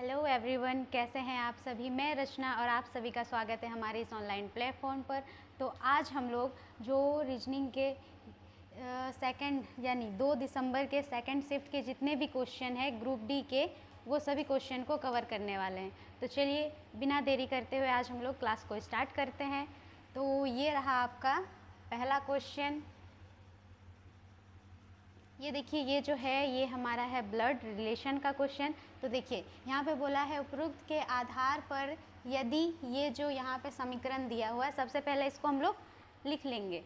Hello everyone, कैसे हैं आप सभी। मैं रचना और आप सभी का स्वागत है हमारे इस ऑनलाइन प्लेटफॉर्म पर। तो आज हम लोग जो रीजनिंग के सेकंड यानी 2 दिसंबर के सेकंड शिफ्ट के जितने भी क्वेश्चन हैं ग्रुप डी के, वो सभी क्वेश्चन को कवर करने वाले हैं। तो चलिए बिना देरी करते हुए आज हम लोग क्लास को स्टार्ट करते हैं। तो ये रहा आपका पहला क्वेश्चन। ये देखिए, ये जो है ये हमारा है ब्लड रिलेशन का क्वेश्चन। तो देखिए यहाँ पे बोला है उपरोक्त के आधार पर यदि ये जो यहाँ पे समीकरण दिया हुआ है, सबसे पहले इसको हम लोग लिख लेंगे।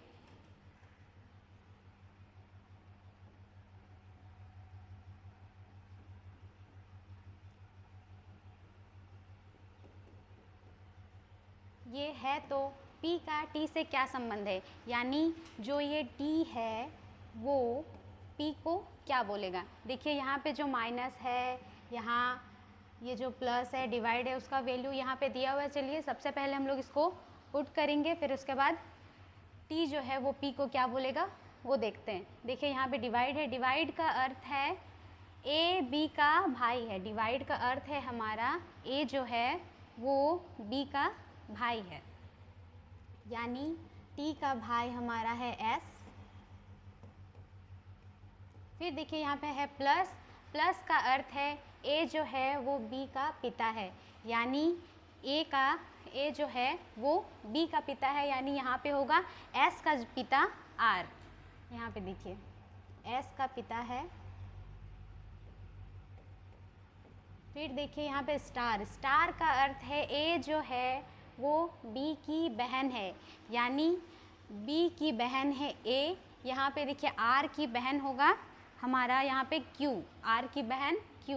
ये है तो P का T से क्या संबंध है, यानी जो ये T है वो P को क्या बोलेगा। देखिए यहाँ पे जो माइनस है, यहाँ ये जो प्लस है, डिवाइड है, उसका वैल्यू यहाँ पे दिया हुआ है। चलिए सबसे पहले हम लोग इसको पुट करेंगे, फिर उसके बाद T जो है वो P को क्या बोलेगा वो देखते हैं। देखिए यहाँ पे डिवाइड है, डिवाइड का अर्थ है A B का भाई है। डिवाइड का अर्थ है हमारा A जो है वो B का भाई है, यानी T का भाई हमारा है S। फिर देखिए यहाँ पे है प्लस, प्लस का अर्थ है A जो है वो B का पिता है, यानी A जो है वो B का पिता है, यानी यहाँ पे होगा S का पिता R। यहाँ पे देखिए S का पिता है। फिर देखिए यहाँ पे स्टार, स्टार का अर्थ है A जो है वो B की बहन है, यानी B की बहन है A। यहाँ पे देखिए R की बहन होगा हमारा यहाँ पे Q, R की बहन Q।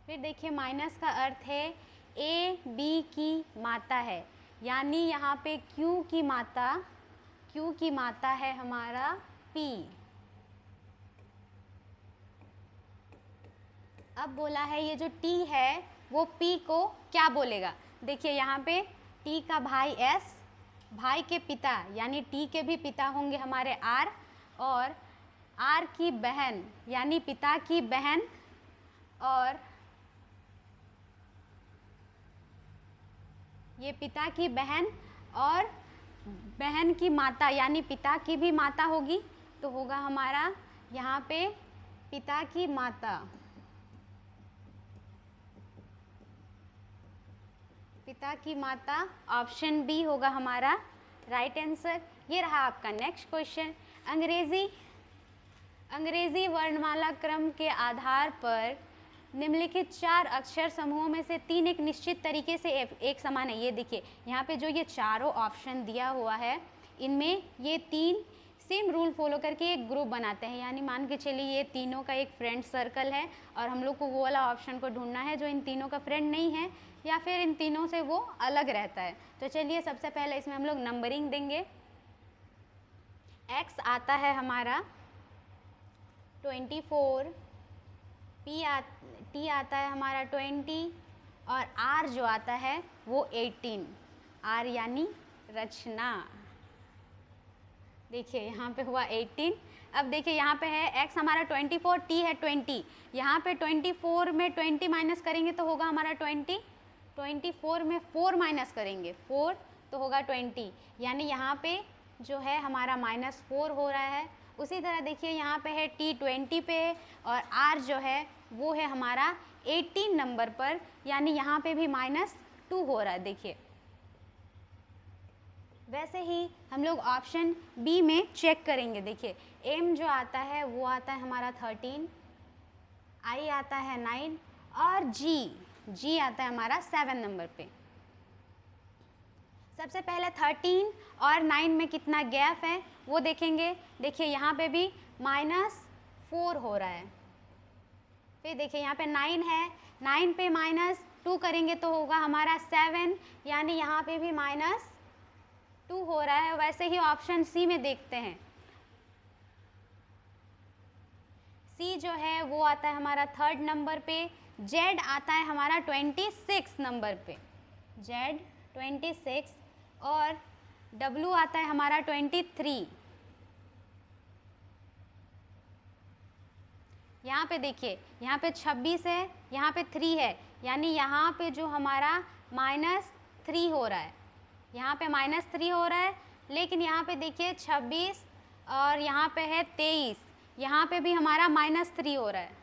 फिर देखिए माइनस का अर्थ है A B की माता है, यानी यहाँ पे Q की माता है हमारा P। अब बोला है ये जो T है वो P को क्या बोलेगा। देखिए यहाँ पे T का भाई S, भाई के पिता यानी T के भी पिता होंगे हमारे R, और R की बहन यानी पिता की बहन, और ये पिता की बहन और बहन की माता यानी पिता की भी माता होगी, तो होगा हमारा यहाँ पे पिता की माता। पिता की माता ऑप्शन बी होगा हमारा राइट आंसर। ये रहा आपका नेक्स्ट क्वेश्चन। अंग्रेजी वर्णमाला क्रम के आधार पर निम्नलिखित 4 अक्षर समूहों में से 3 एक निश्चित तरीके से एक समान है। ये देखिए यहाँ पे जो ये चारों ऑप्शन दिया हुआ है, इनमें ये 3 सेम रूल फॉलो करके एक ग्रुप बनाते हैं, यानी मान के चलिए ये तीनों का एक फ्रेंड सर्कल है, और हम लोग को वो वाला ऑप्शन को ढूंढना है जो इन तीनों का फ्रेंड नहीं है या फिर इन तीनों से वो अलग रहता है। तो चलिए सबसे पहले इसमें हम लोग नंबरिंग देंगे। X आता है हमारा 24, T आता है हमारा 20, और R जो आता है वो 18। R यानी रचना। देखिए यहाँ पे हुआ 18। अब देखिए यहाँ पे है X हमारा 24, T है 20। यहाँ पे 24 में 20 माइनस करेंगे तो होगा हमारा 20, 24 में 4 माइनस करेंगे 4 तो होगा 20, यानी यहाँ पे जो है हमारा -4 हो रहा है। उसी तरह देखिए यहाँ पे है T 20 पे और R जो है वो है हमारा 18 नंबर पर, यानी यहाँ पे भी -2 हो रहा है। देखिए वैसे ही हम लोग ऑप्शन बी में चेक करेंगे। देखिए M जो आता है वो आता है हमारा 13, I आता है 9 और G आता है हमारा 7 नंबर पे। सबसे पहले 13 और 9 में कितना गैप है वो देखेंगे। देखिए यहाँ पे भी -4 हो रहा है। फिर देखिए यहाँ पे 9 है, 9 पे -2 करेंगे तो होगा हमारा 7, यानी यहाँ पे भी -2 हो रहा है। वैसे ही ऑप्शन सी में देखते हैं। सी जो है वो आता है हमारा 3rd नंबर पे। जेड आता है हमारा 26 नंबर पे, जेड 26, और डब्लू आता है हमारा 23। यहाँ पे देखिए, यहाँ पे 26 है, यहाँ पे 3 है, यानी यहाँ पे जो हमारा -3 हो रहा है, यहाँ पे -3 हो रहा है। लेकिन यहाँ पे देखिए 26 और यहाँ पे है 23, यहाँ पे भी हमारा -3 हो रहा है,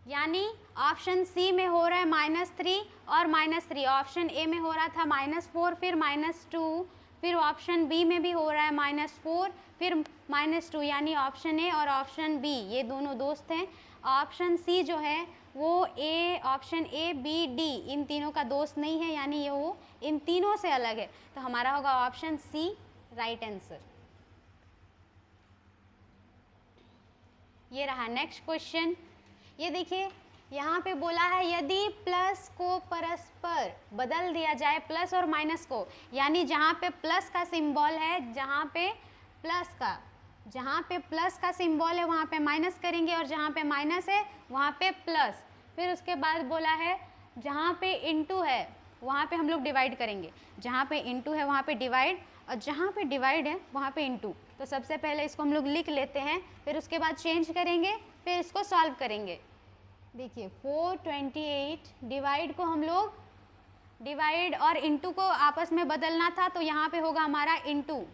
यानी ऑप्शन सी में हो रहा है -3 और -3। ऑप्शन ए में हो रहा था -4 फिर -2, फिर ऑप्शन बी में भी हो रहा है -4 फिर -2, यानी ऑप्शन ए और ऑप्शन बी ये दोनों दोस्त हैं। ऑप्शन सी जो है वो ऑप्शन ए बी डी इन तीनों का दोस्त नहीं है, यानी ये वो इन तीनों से अलग है। तो हमारा होगा ऑप्शन सी राइट आंसर। ये रहा नेक्स्ट क्वेश्चन। ये देखिए यहाँ पे बोला है यदि प्लस को परस्पर बदल दिया जाए, प्लस और माइनस को, यानी जहाँ पे प्लस का सिंबल है, जहाँ पे प्लस का सिंबल है वहाँ पे माइनस करेंगे, और जहाँ पे माइनस है वहाँ पे प्लस। फिर उसके बाद बोला है जहाँ पे इनटू है वहाँ पे हम लोग डिवाइड करेंगे, जहाँ पे इनटू है वहाँ पे डिवाइड, और जहाँ पे डिवाइड है वहाँ पे इनटू। तो सबसे पहले इसको हम लोग लिख लेते हैं, फिर उसके बाद चेंज करेंगे, फिर इसको सॉल्व करेंगे। देखिए 428 डिवाइड को हम लोग डिवाइड और इनटू को आपस में बदलना था, तो यहाँ पे होगा हमारा इनटू।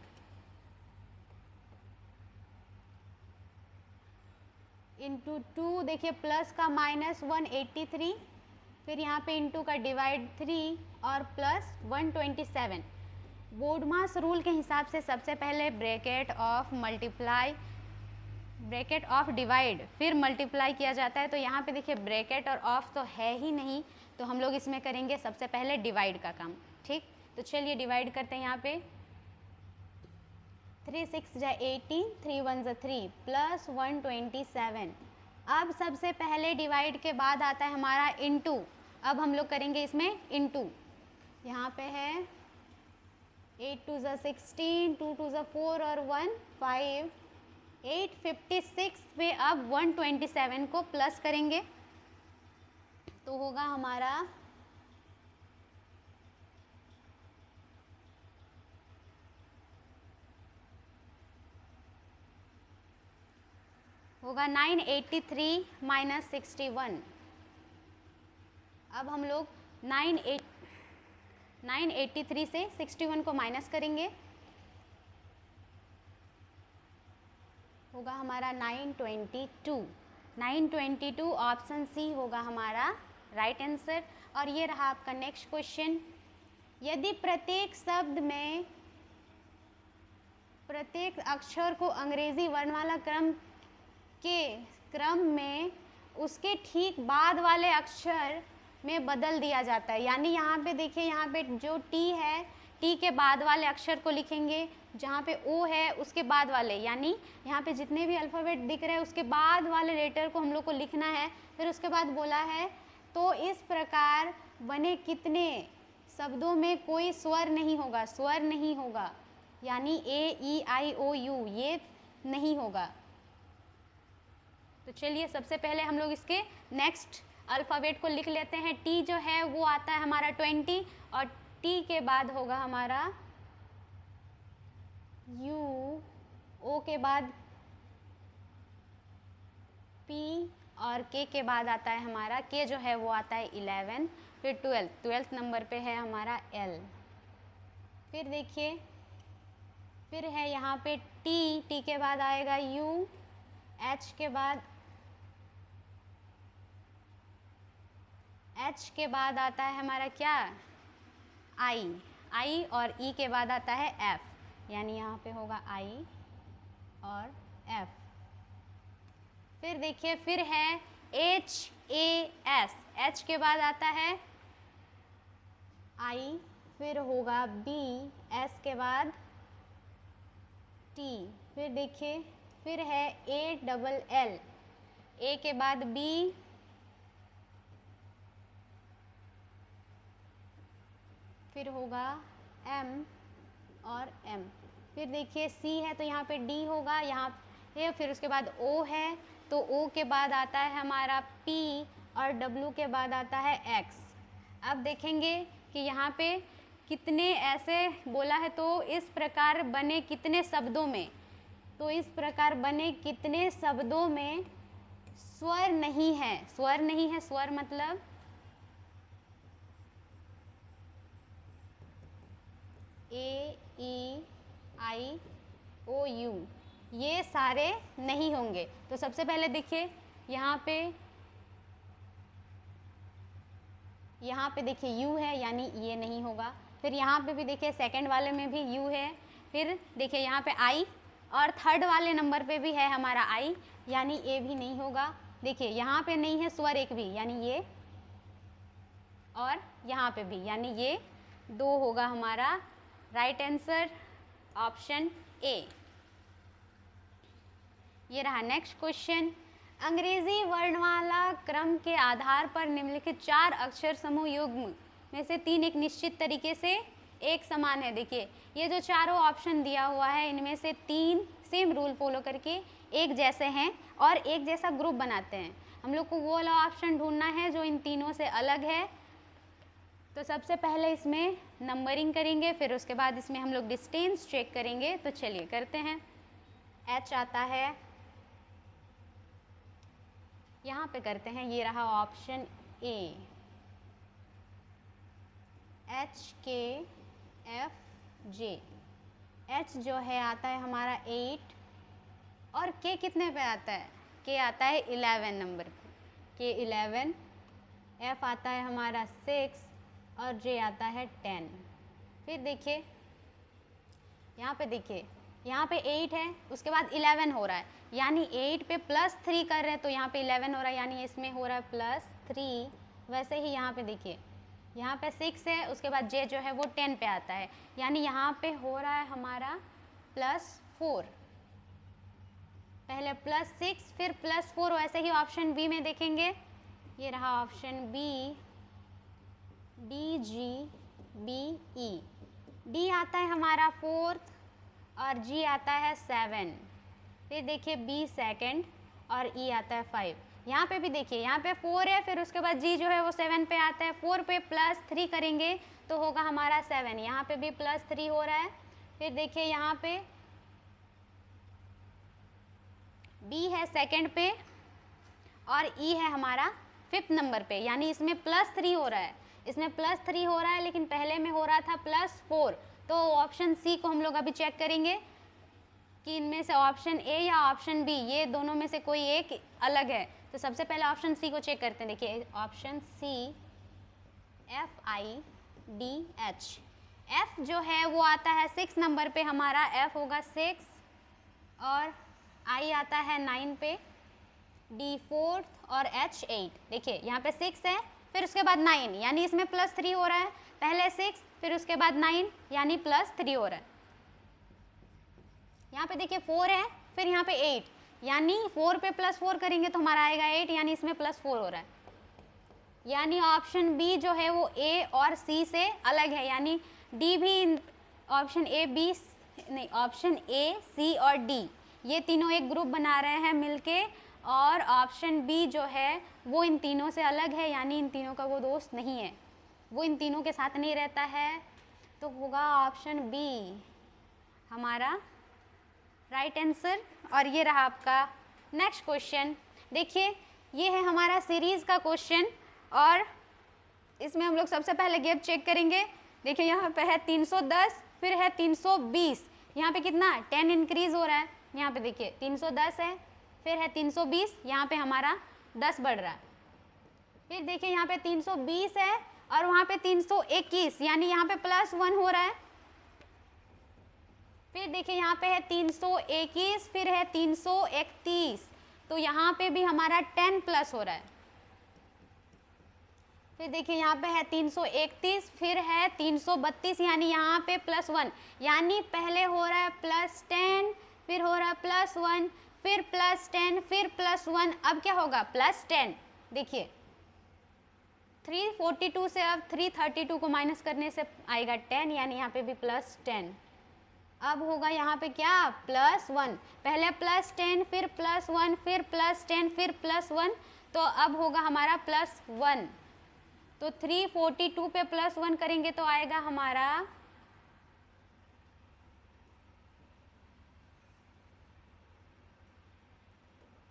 इंटू 2, देखिए प्लस का -183, फिर यहाँ पे इंटू का डिवाइड 3 और प्लस 127। बोडमास रूल के हिसाब से सबसे पहले ब्रैकेट ऑफ डिवाइड फिर मल्टीप्लाई किया जाता है। तो यहाँ पे देखिए ब्रैकेट और ऑफ तो है ही नहीं, तो हम लोग इसमें करेंगे सबसे पहले डिवाइड का काम। ठीक, तो चलिए डिवाइड करते हैं। यहाँ पे 3 6 जा 18, 3 1 जा 3 प्लस 127। अब सबसे पहले डिवाइड के बाद आता है हमारा इनटू। अब हम लोग करेंगे इसमें इनटू। यहाँ पे है 8 2 जा 16, 2 2 जा 4 और 1 5, 856 में अब 127 को प्लस करेंगे, तो होगा हमारा होगा 983 माइनस 61। अब हम लोग 983 से 61 को माइनस करेंगे, होगा हमारा 922 ऑप्शन सी होगा हमारा राइट आंसर। और ये रहा आपका नेक्स्ट क्वेश्चन। यदि प्रत्येक शब्द में प्रत्येक अक्षर को अंग्रेजी वर्णमाला क्रम में उसके ठीक बाद वाले अक्षर में बदल दिया जाता है, यानी यहाँ पे देखिए, यहाँ पे जो टी है, टी के बाद वाले अक्षर को लिखेंगे, जहाँ पे ओ है उसके बाद वाले, यानी यहाँ पे जितने भी अल्फ़ाबेट दिख रहे हैं उसके बाद वाले लेटर को हम लोग को लिखना है। फिर उसके बाद बोला है तो इस प्रकार बने कितने शब्दों में कोई स्वर नहीं होगा, यानी ए ई आई ओ यू ये नहीं होगा। तो चलिए सबसे पहले हम लोग इसके नेक्स्ट अल्फ़ाबेट को लिख लेते हैं। टी जो है वो आता है हमारा 20, और टी के बाद होगा हमारा यू, ओ के बाद पी, और के बाद आता है हमारा के जो है वो आता है 11, फिर 12 नंबर पे है हमारा एल। फिर देखिए फिर है यहाँ पे टी के बाद आएगा यू, एच के बाद आता है हमारा क्या आई, और ई के बाद आता है एफ, यानी यहाँ पे होगा आई और एफ। फिर देखिए फिर है एच ए एस, एच के बाद आता है आई, फिर होगा बी, एस के बाद टी। फिर देखिए फिर है ए डबल एल, ए के बाद बी, फिर होगा एम और एम। फिर देखिए सी है तो यहाँ पे डी होगा, यहाँ पे फिर उसके बाद ओ है तो ओ के बाद आता है हमारा पी, और डब्ल्यू के बाद आता है एक्स। अब देखेंगे कि यहाँ पे कितने ऐसे बोला है, तो इस प्रकार बने कितने शब्दों में, तो इस प्रकार बने कितने शब्दों में स्वर नहीं है? स्वर नहीं है, स्वर मतलब ए, ई, आई, ओ, यू, ये सारे नहीं होंगे। तो सबसे पहले देखिए यहाँ पे देखिए यू है, यानी ये नहीं होगा। फिर यहाँ पे भी देखिए सेकंड वाले में भी यू है। फिर देखिए यहाँ पे आई, और थर्ड वाले नंबर पे भी है हमारा आई, यानी ए भी नहीं होगा। देखिए यहाँ पे नहीं है स्वर एक भी, यानी ये, और यहाँ पे भी, यानी ये दो होगा हमारा राइट आंसर ऑप्शन ए। ये रहा नेक्स्ट क्वेश्चन। अंग्रेजी वर्णमाला क्रम के आधार पर निम्नलिखित 4 अक्षर समूह युग्म में से 3 एक निश्चित तरीके से एक समान है। देखिए ये जो चारों ऑप्शन दिया हुआ है, इनमें से 3 सेम रूल फॉलो करके एक जैसे हैं और एक जैसा ग्रुप बनाते हैं। हम लोग को वो वाला ऑप्शन ढूंढना है जो इन तीनों से अलग है। तो सबसे पहले इसमें नंबरिंग करेंगे, फिर उसके बाद इसमें हम लोग डिस्टेंस चेक करेंगे। तो चलिए करते हैं। एच आता है, यहाँ पे करते हैं, ये रहा ऑप्शन ए, एच, के, एफ, जे। एच जो है आता है हमारा 8, और के कितने पे आता है? के आता है 11 नंबर पे, के 11। एफ आता है हमारा 6 और जे आता है 10। फिर देखिए यहाँ पे, देखिए यहाँ पे 8 है, उसके बाद 11 हो रहा है, यानी 8 पे +3 कर रहे हैं तो यहाँ पे 11 हो रहा है, यानी इसमें हो रहा है +3। वैसे ही यहाँ पे देखिए, यहाँ पे 6 है, उसके बाद जे जो है वो 10 पे आता है, यानी यहाँ पे हो रहा है हमारा +4। पहले +6 फिर +4। वैसे ही ऑप्शन बी में देखेंगे, ये रहा ऑप्शन बी, डी, जी, बी, ई। डी आता है हमारा 4th और जी आता है 7। फिर देखिए बी सेकंड और ई आता है 5। यहाँ पे भी देखिए, यहाँ पे 4 है, फिर उसके बाद जी जो है वो 7 पे आता है। 4 पे +3 करेंगे तो होगा हमारा 7। यहाँ पे भी +3 हो रहा है। फिर देखिए यहाँ पे बी है सेकंड पे और ई है हमारा 5th नंबर पे, यानी इसमें +3 हो रहा है। इसमें +3 हो रहा है, लेकिन पहले में हो रहा था +4। तो ऑप्शन सी को हम लोग अभी चेक करेंगे कि इनमें से ऑप्शन ए या ऑप्शन बी, ये दोनों में से कोई एक अलग है। तो सबसे पहले ऑप्शन सी को चेक करते हैं। देखिए ऑप्शन सी, FIDH। एफ जो है वो आता है 6 नंबर पे, हमारा एफ होगा 6, और आई आता है 9 पे, डी 4th और एच 8। देखिए यहाँ पे 6 है, फिर उसके बाद 9, यानी इसमें +3 हो रहा है। पहले 6 फिर उसके बाद 9, यानी +3 हो रहा है। यहाँ पे देखिए 4 है, फिर यहाँ पे 8, यानी 4 पे +4 करेंगे तो हमारा आएगा 8, यानी इसमें +4 हो रहा है। यानी ऑप्शन बी जो है वो ए और सी से अलग है, यानी डी भी, ऑप्शन ए, बी नहीं, ऑप्शन ए, सी और डी, ये तीनों एक ग्रुप बना रहे हैं मिलके, और ऑप्शन बी जो है वो इन तीनों से अलग है, यानी इन तीनों का वो दोस्त नहीं है, वो इन तीनों के साथ नहीं रहता है। तो होगा ऑप्शन बी हमारा राइट आंसर। और ये रहा आपका नेक्स्ट क्वेश्चन। देखिए ये है हमारा सीरीज़ का क्वेश्चन, और इसमें हम लोग सबसे पहले गैप चेक करेंगे। देखिए यहाँ पे है 310, फिर है 320, यहाँ पे कितना 10 इंक्रीज हो रहा है। यहाँ पे देखिए 310 है, फिर है 320, यहाँ पे हमारा 10 बढ़ रहा है। फिर देखिए यहाँ पे 320 है और वहाँ पे 321, यानी यहाँ पे +1 हो रहा है। फिर देखिए यहाँ पे है 321, फिर है 331, तो यहाँ पे भी हमारा 10+ हो रहा है। फिर देखिए यहाँ पे है 331, फिर है 332, यानी यहाँ पे +1, यानी पहले हो रहा है +10, फिर हो रहा है +1, फिर +10, फिर +1, अब क्या होगा +10। देखिए 342 से अब 332 को माइनस करने से आएगा 10, यानी यहाँ पे भी +10। अब होगा यहाँ पे क्या +1, पहले +10, फिर +1, फिर +10, फिर +1, तो अब होगा हमारा +1। तो 342 पे +1 करेंगे तो आएगा हमारा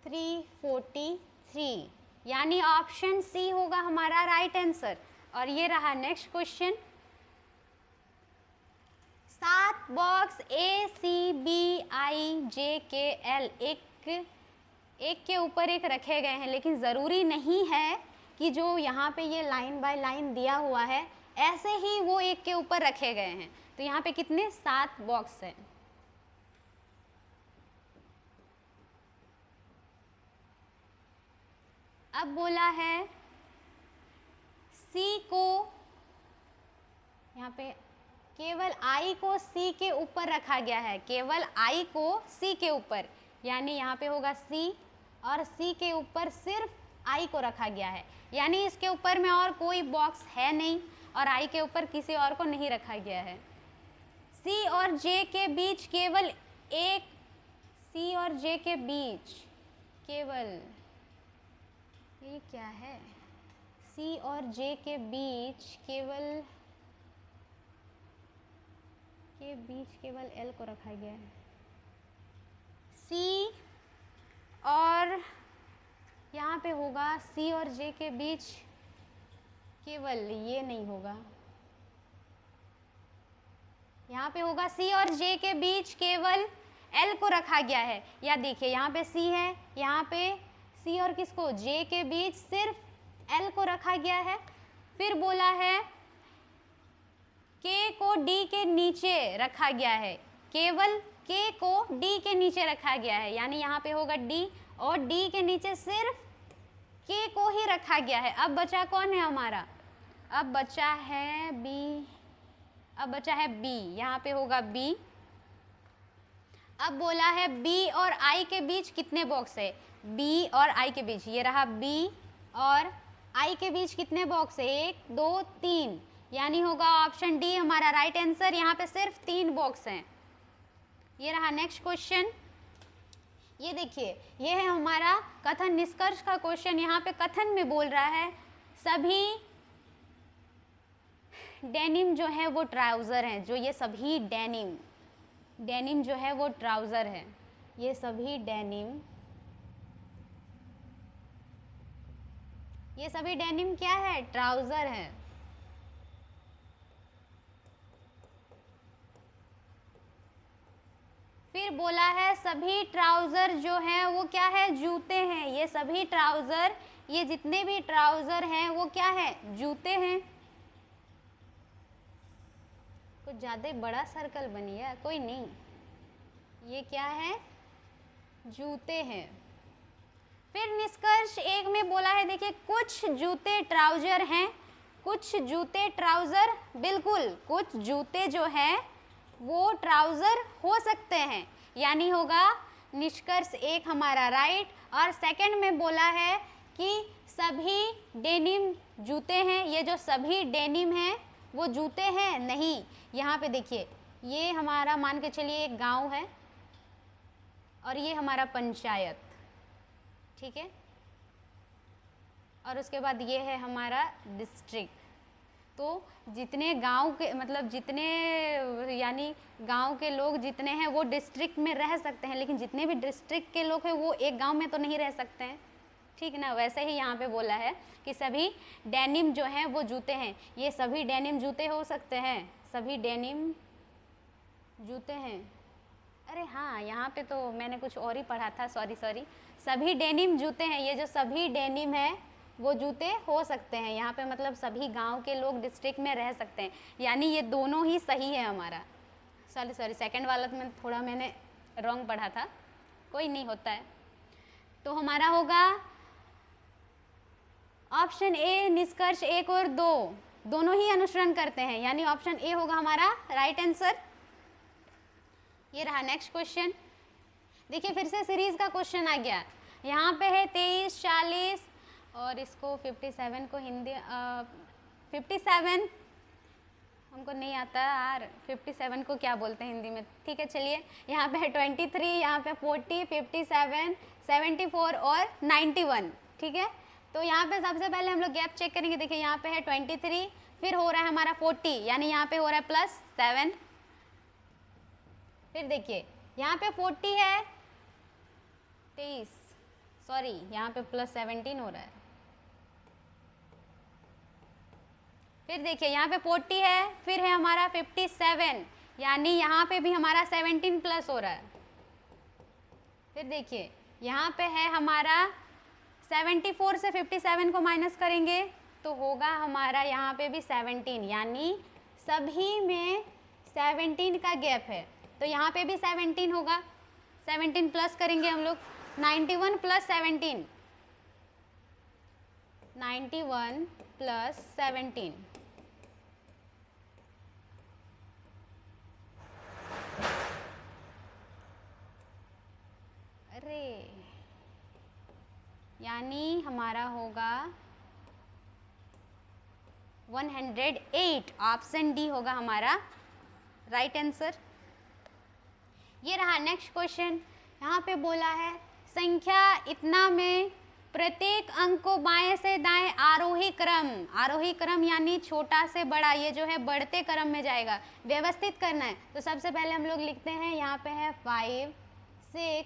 343, यानी ऑप्शन सी होगा हमारा राइट आंसर। और ये रहा next question. 7 box A C B I J K L एक के ऊपर एक रखे गए हैं, लेकिन ज़रूरी नहीं है कि जो यहाँ पे ये लाइन बाय लाइन दिया हुआ है ऐसे ही वो एक के ऊपर रखे गए हैं। तो यहाँ पे कितने 7 बॉक्स हैं। अब बोला है सी को, यहाँ पे केवल आई को सी के ऊपर रखा गया है, केवल आई को सी के ऊपर, यानी यहाँ पे होगा सी और सी के ऊपर सिर्फ आई को रखा गया है, यानी इसके ऊपर में और कोई बॉक्स है नहीं और आई के ऊपर किसी और को नहीं रखा गया है। सी और जे के बीच केवल एक, सी और जे के बीच केवल, ये क्या है, सी और जे के बीच केवल एल को रखा गया है। सी और यहाँ पे होगा सी और जे के बीच केवल, ये नहीं होगा, यहाँ पे होगा सी और जे के बीच केवल एल को रखा गया है। या देखिए यहाँ पे सी है, यहाँ पे सी और किसको, जे के बीच सिर्फ एल को रखा गया है। फिर बोला है के को डी के नीचे रखा गया है, केवल के को डी के नीचे रखा गया है, यानी यहाँ पे होगा डी और डी के नीचे सिर्फ के को ही रखा गया है। अब बचा कौन है हमारा, अब बचा है बी, अब बचा है बी, यहाँ पे होगा बी। अब बोला है बी और आई के बीच कितने बॉक्स है, बी और आई के बीच, ये रहा बी और आई के बीच कितने बॉक्स है, 1 2 3, यानी होगा ऑप्शन डी हमारा राइट आंसर। यहाँ पे सिर्फ 3 बॉक्स हैं। ये रहा नेक्स्ट क्वेश्चन। ये देखिए, ये है हमारा कथन निष्कर्ष का क्वेश्चन। यहाँ पे कथन में बोल रहा है सभी डेनिम जो है वो ट्राउज़र हैं, जो ये सभी डेनिम जो है वो ट्राउज़र है, ये सभी डेनिम क्या है, ट्राउज़र है। फिर बोला है सभी ट्राउज़र जो है वो क्या है, जूते हैं। ये सभी ट्राउज़र, ये जितने भी ट्राउज़र हैं वो क्या है, जूते हैं। कुछ ज़्यादा बड़ा सर्कल बनी है, कोई नहीं, ये क्या है, जूते हैं। फिर निष्कर्ष 1 में बोला है, देखिए कुछ जूते ट्राउज़र हैं, कुछ जूते ट्राउज़र, बिल्कुल कुछ जूते जो हैं वो ट्राउज़र हो सकते हैं, यानी होगा निष्कर्ष 1 हमारा राइट। और सेकंड में बोला है कि सभी डेनिम जूते हैं, ये जो सभी डेनिम हैं वो जूते हैं, नहीं। यहाँ पे देखिए, ये हमारा मान के चलिए एक गांव है और ये हमारा पंचायत, ठीक है, और उसके बाद ये है हमारा डिस्ट्रिक्ट। तो जितने गांव के मतलब जितने यानी गांव के लोग जितने हैं वो डिस्ट्रिक्ट में रह सकते हैं, लेकिन जितने भी डिस्ट्रिक्ट के लोग हैं वो एक गांव में तो नहीं रह सकते हैं, ठीक ना। वैसे ही यहाँ पे बोला है कि सभी डेनिम जो हैं वो जूते हैं, ये सभी डेनिम जूते हो सकते हैं, सभी डेनिम जूते हैं। अरे हाँ, यहाँ पे तो मैंने कुछ और ही पढ़ा था, सॉरी, सभी डेनिम जूते हैं, ये जो सभी डेनिम है वो जूते हो सकते हैं। यहाँ पे मतलब सभी गांव के लोग डिस्ट्रिक्ट में रह सकते हैं, यानी ये दोनों ही सही है हमारा। सॉरी, सेकंड वाला तो थोड़ा मैंने रॉन्ग पढ़ा था, कोई नहीं, होता है। तो हमारा होगा ऑप्शन ए, निष्कर्ष 1 और 2 दोनों ही अनुसरण करते हैं, यानी ऑप्शन ए होगा हमारा राइट आंसर। ये रहा नेक्स्ट क्वेश्चन। देखिए फिर से सीरीज का क्वेश्चन आ गया। यहाँ पे है 23, 40 और इसको 57 को हिंदी 57 हमको नहीं आता यार, 57 को क्या बोलते हैं हिंदी में, ठीक है चलिए। यहाँ पे है 23, यहाँ पे 40, 57, 74 और 91, ठीक है। तो यहाँ पे सबसे पहले हम लोग गैप चेक करेंगे। देखिए यहाँ पे है 23, फिर हो रहा है हमारा 40, यानी यहाँ पे हो रहा है +7। फिर देखिए यहाँ पे 40 है 23, सॉरी यहाँ पे +17 हो रहा है। फिर देखिए यहाँ पे 40 है, फिर है हमारा 57, यानी यहाँ पे भी हमारा 17 प्लस हो रहा है। फिर देखिए यहाँ पे है हमारा 74 से 57 को माइनस करेंगे तो होगा हमारा यहाँ पे भी 17, यानी सभी में 17 का गैप है, तो यहाँ पे भी 17 होगा। 17 प्लस करेंगे हम लोग, 91 प्लस 17, 91 प्लस 17, अरे यानी हमारा होगा 108। ऑप्शन डी होगा हमारा राइट आंसर। ये रहा नेक्स्ट क्वेश्चन। यहाँ पे बोला है संख्या इतना में प्रत्येक अंक को बाएं से दाएं आरोही क्रम यानी छोटा से बड़ा, ये जो है बढ़ते क्रम में जाएगा, व्यवस्थित करना है। तो सबसे पहले हम लोग लिखते हैं, यहाँ पे है 5 6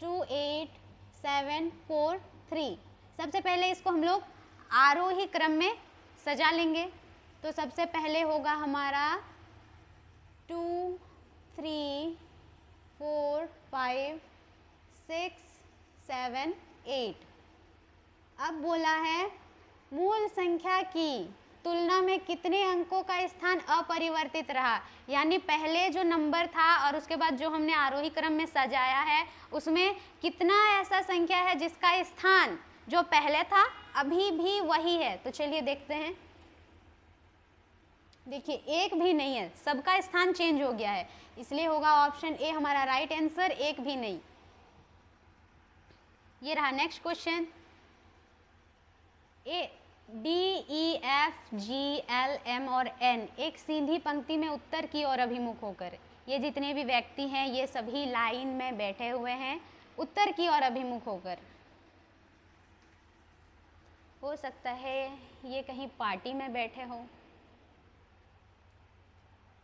2 8 7 4 3। सबसे पहले इसको हम लोग आरोही क्रम में सजा लेंगे। तो सबसे पहले होगा हमारा 2 3 4 5 6 7 8। अब बोला है मूल संख्या की तुलना में कितने अंकों का स्थान अपरिवर्तित रहा, यानी पहले जो नंबर था और उसके बाद जो हमने आरोही क्रम में सजाया है उसमें कितना ऐसा संख्या है जिसका स्थान जो पहले था अभी भी वही है। तो चलिए देखते हैं। देखिए एक भी नहीं है, सबका स्थान चेंज हो गया है, इसलिए होगा ऑप्शन ए हमारा राइट आंसर, एक भी नहीं। ये रहा नेक्स्ट क्वेश्चन। ए DEFGLM और N एक सीधी पंक्ति में उत्तर की ओर अभिमुख होकर, ये जितने भी व्यक्ति हैं ये सभी लाइन में बैठे हुए हैं उत्तर की ओर अभिमुख होकर। हो सकता है ये कहीं पार्टी में बैठे हो,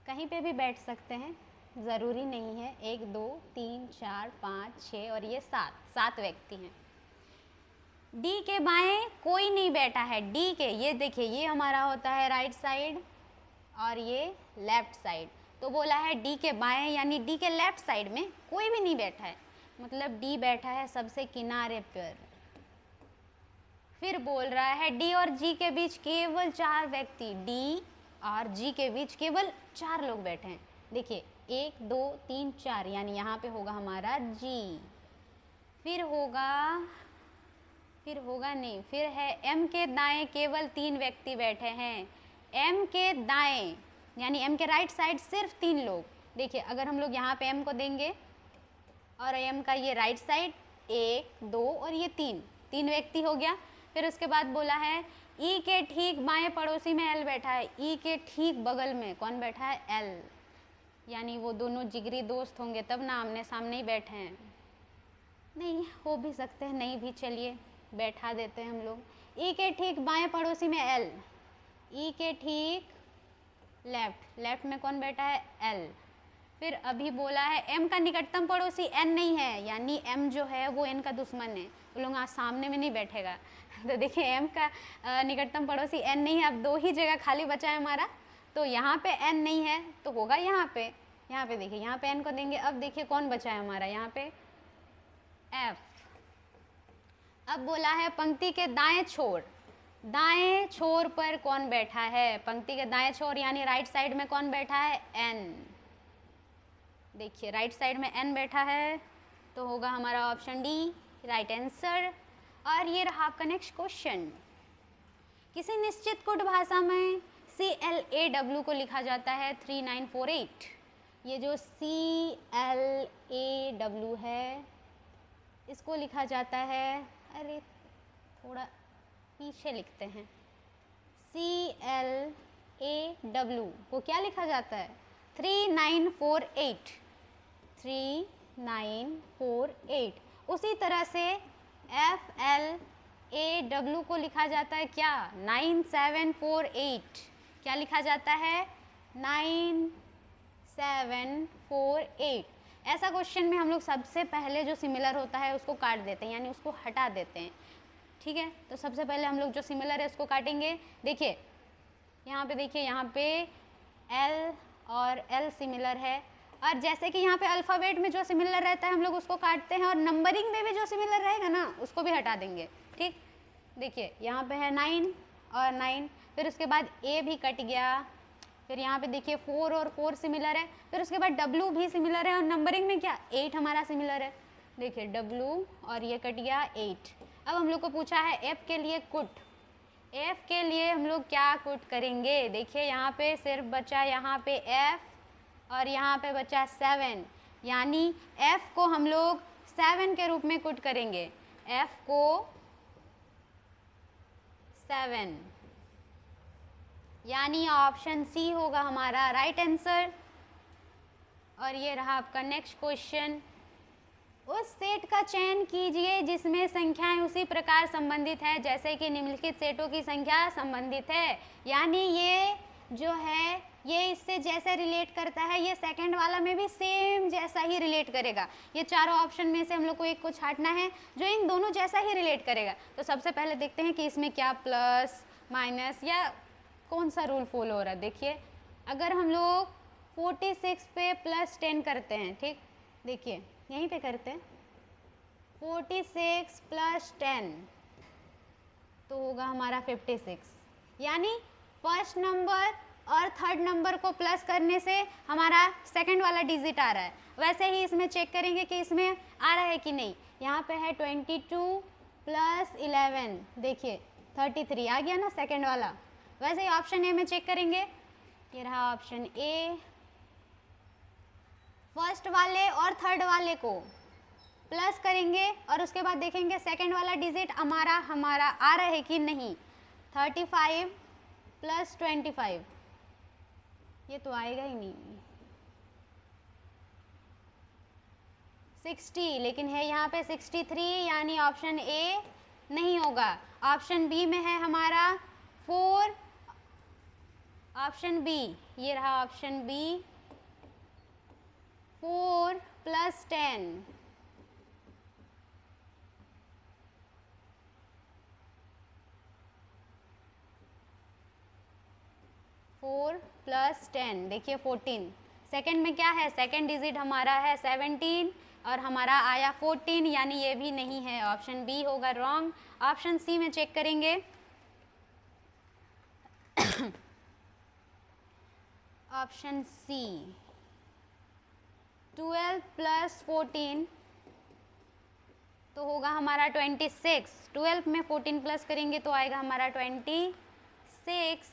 कहीं पे भी बैठ सकते हैं, ज़रूरी नहीं है। 1 2 3 4 5 6 और ये 7 व्यक्ति हैं। डी के बाएं कोई नहीं बैठा है, डी के ये देखिए ये हमारा होता है राइट साइड और ये लेफ्ट साइड। तो बोला है डी के बाएं यानी डी के लेफ्ट साइड में कोई भी नहीं बैठा है, मतलब डी बैठा है सबसे किनारे पर। फिर बोल रहा है डी और जी के बीच केवल 4 व्यक्ति, डी और जी के बीच केवल 4 लोग बैठे हैं। देखिए 1 2 3 4 यानी यहाँ पे होगा हमारा जी। फिर नहीं, फिर है एम के दाएं केवल 3 व्यक्ति बैठे हैं। एम के दाएं यानी एम के राइट साइड सिर्फ 3 लोग। देखिए अगर हम लोग यहाँ पे एम को देंगे और एम का ये राइट साइड 1 2 और ये 3 व्यक्ति हो गया। फिर उसके बाद बोला है ई के ठीक बाएं पड़ोसी में एल बैठा है, ई के ठीक बगल में कौन बैठा है, एल, यानी वो दोनों जिगरी दोस्त होंगे तब ना आमने सामने ही बैठे हैं। नहीं हो भी सकते हैं, नहीं भी, चलिए बैठा देते हैं हम लोग। ई के ठीक बाएं पड़ोसी में एल, ई के ठीक लेफ्ट में कौन बैठा है, एल। फिर अभी बोला है एम का निकटतम पड़ोसी एन नहीं है, यानी एम जो है वो एन का दुश्मन है, वो लोग आज सामने में नहीं बैठेगा। तो देखिए एम का निकटतम पड़ोसी एन नहीं है। अब 2 ही जगह खाली बचा है हमारा, तो यहाँ पे एन नहीं है तो होगा यहाँ पे देखिए यहाँ पे एन को देंगे। अब देखिए कौन बचा है हमारा यहाँ पे, एफ। अब बोला है पंक्ति के दाएं छोर पर कौन बैठा है, पंक्ति के दाएं छोर यानी राइट साइड में कौन बैठा है, एन। देखिए राइट साइड में एन बैठा है तो होगा हमारा ऑप्शन डी राइट आंसर। और ये रहा आपका नेक्स्ट क्वेश्चन। किसी निश्चित कोड भाषा में CLAW को लिखा जाता है 3948। ये जो CLAW है इसको लिखा जाता है, अरे थोड़ा पीछे लिखते हैं, CLAW को क्या लिखा जाता है, 3948। उसी तरह से FLAW को लिखा जाता है क्या, 9748। क्या लिखा जाता है, 9748। ऐसा क्वेश्चन में हम लोग सबसे पहले जो सिमिलर होता है उसको काट देते हैं, यानी उसको हटा देते हैं। ठीक है, तो सबसे पहले हम लोग जो सिमिलर है उसको काटेंगे। देखिए यहाँ पे, देखिए यहाँ पे L और L सिमिलर है, और जैसे कि यहाँ पे अल्फ़ाबेट में जो सिमिलर रहता है हम लोग उसको काटते हैं, और नंबरिंग में भी जो सिमिलर रहेगा ना उसको भी हटा देंगे। ठीक, देखिए यहाँ पे है 9 और 9, फिर उसके बाद A भी कट गया, फिर यहाँ पे देखिए 4 और 4 सिमिलर है, फिर उसके बाद W भी सिमिलर है, और नंबरिंग में क्या 8 हमारा सिमिलर है। देखिए W और ये कट गया 8। अब हम लोग को पूछा है F के लिए कुट। F के लिए हम लोग क्या कुट करेंगे? देखिए यहाँ पे सिर्फ बचा यहाँ पे F और यहाँ पे बचा 7, यानी F को हम लोग 7 के रूप में कुट करेंगे। F को 7, यानी ऑप्शन सी होगा हमारा राइट आंसर। और ये रहा आपका नेक्स्ट क्वेश्चन। उस सेट का चयन कीजिए जिसमें संख्याएं उसी प्रकार संबंधित है जैसे कि निम्नलिखित सेटों की संख्या संबंधित है। यानी ये जो है ये इससे जैसे रिलेट करता है, ये सेकंड वाला में भी सेम जैसा ही रिलेट करेगा। ये चारों ऑप्शन में से हम लोग को एक को छांटना है जो इन दोनों जैसा ही रिलेट करेगा। तो सबसे पहले देखते हैं कि इसमें क्या प्लस माइनस या कौन सा रूल फॉलो हो रहा है। देखिए अगर हम लोग 46 पे प्लस 10 करते हैं, ठीक, देखिए यहीं पे करते हैं 46 प्लस 10 तो होगा हमारा 56, यानी फर्स्ट नंबर और थर्ड नंबर को प्लस करने से हमारा सेकंड वाला डिजिट आ रहा है। वैसे ही इसमें चेक करेंगे कि इसमें आ रहा है कि नहीं। यहाँ पे है 22 प्लस 11, देखिए 33 आ गया ना सेकंड वाला। वैसे ही ऑप्शन ए में चेक करेंगे, ये रहा ऑप्शन ए। फर्स्ट वाले और थर्ड वाले को प्लस करेंगे और उसके बाद देखेंगे सेकंड वाला डिजिट हमारा आ रहा है कि नहीं। 35 प्लस 25, ये तो आएगा ही नहीं। 60, लेकिन है यहाँ पे 63, यानी ऑप्शन ए नहीं होगा। ऑप्शन बी में है हमारा 4, ऑप्शन बी, ये रहा ऑप्शन बी 4 प्लस 10, 4 प्लस 10, देखिए 14। सेकंड में क्या है, सेकंड डिजिट हमारा है 17 और हमारा आया 14, यानी ये भी नहीं है, ऑप्शन बी होगा रॉन्ग। ऑप्शन सी में चेक करेंगे। ऑप्शन सी 12 प्लस 14 तो होगा हमारा 26। 12 में 14 प्लस करेंगे तो आएगा हमारा 26,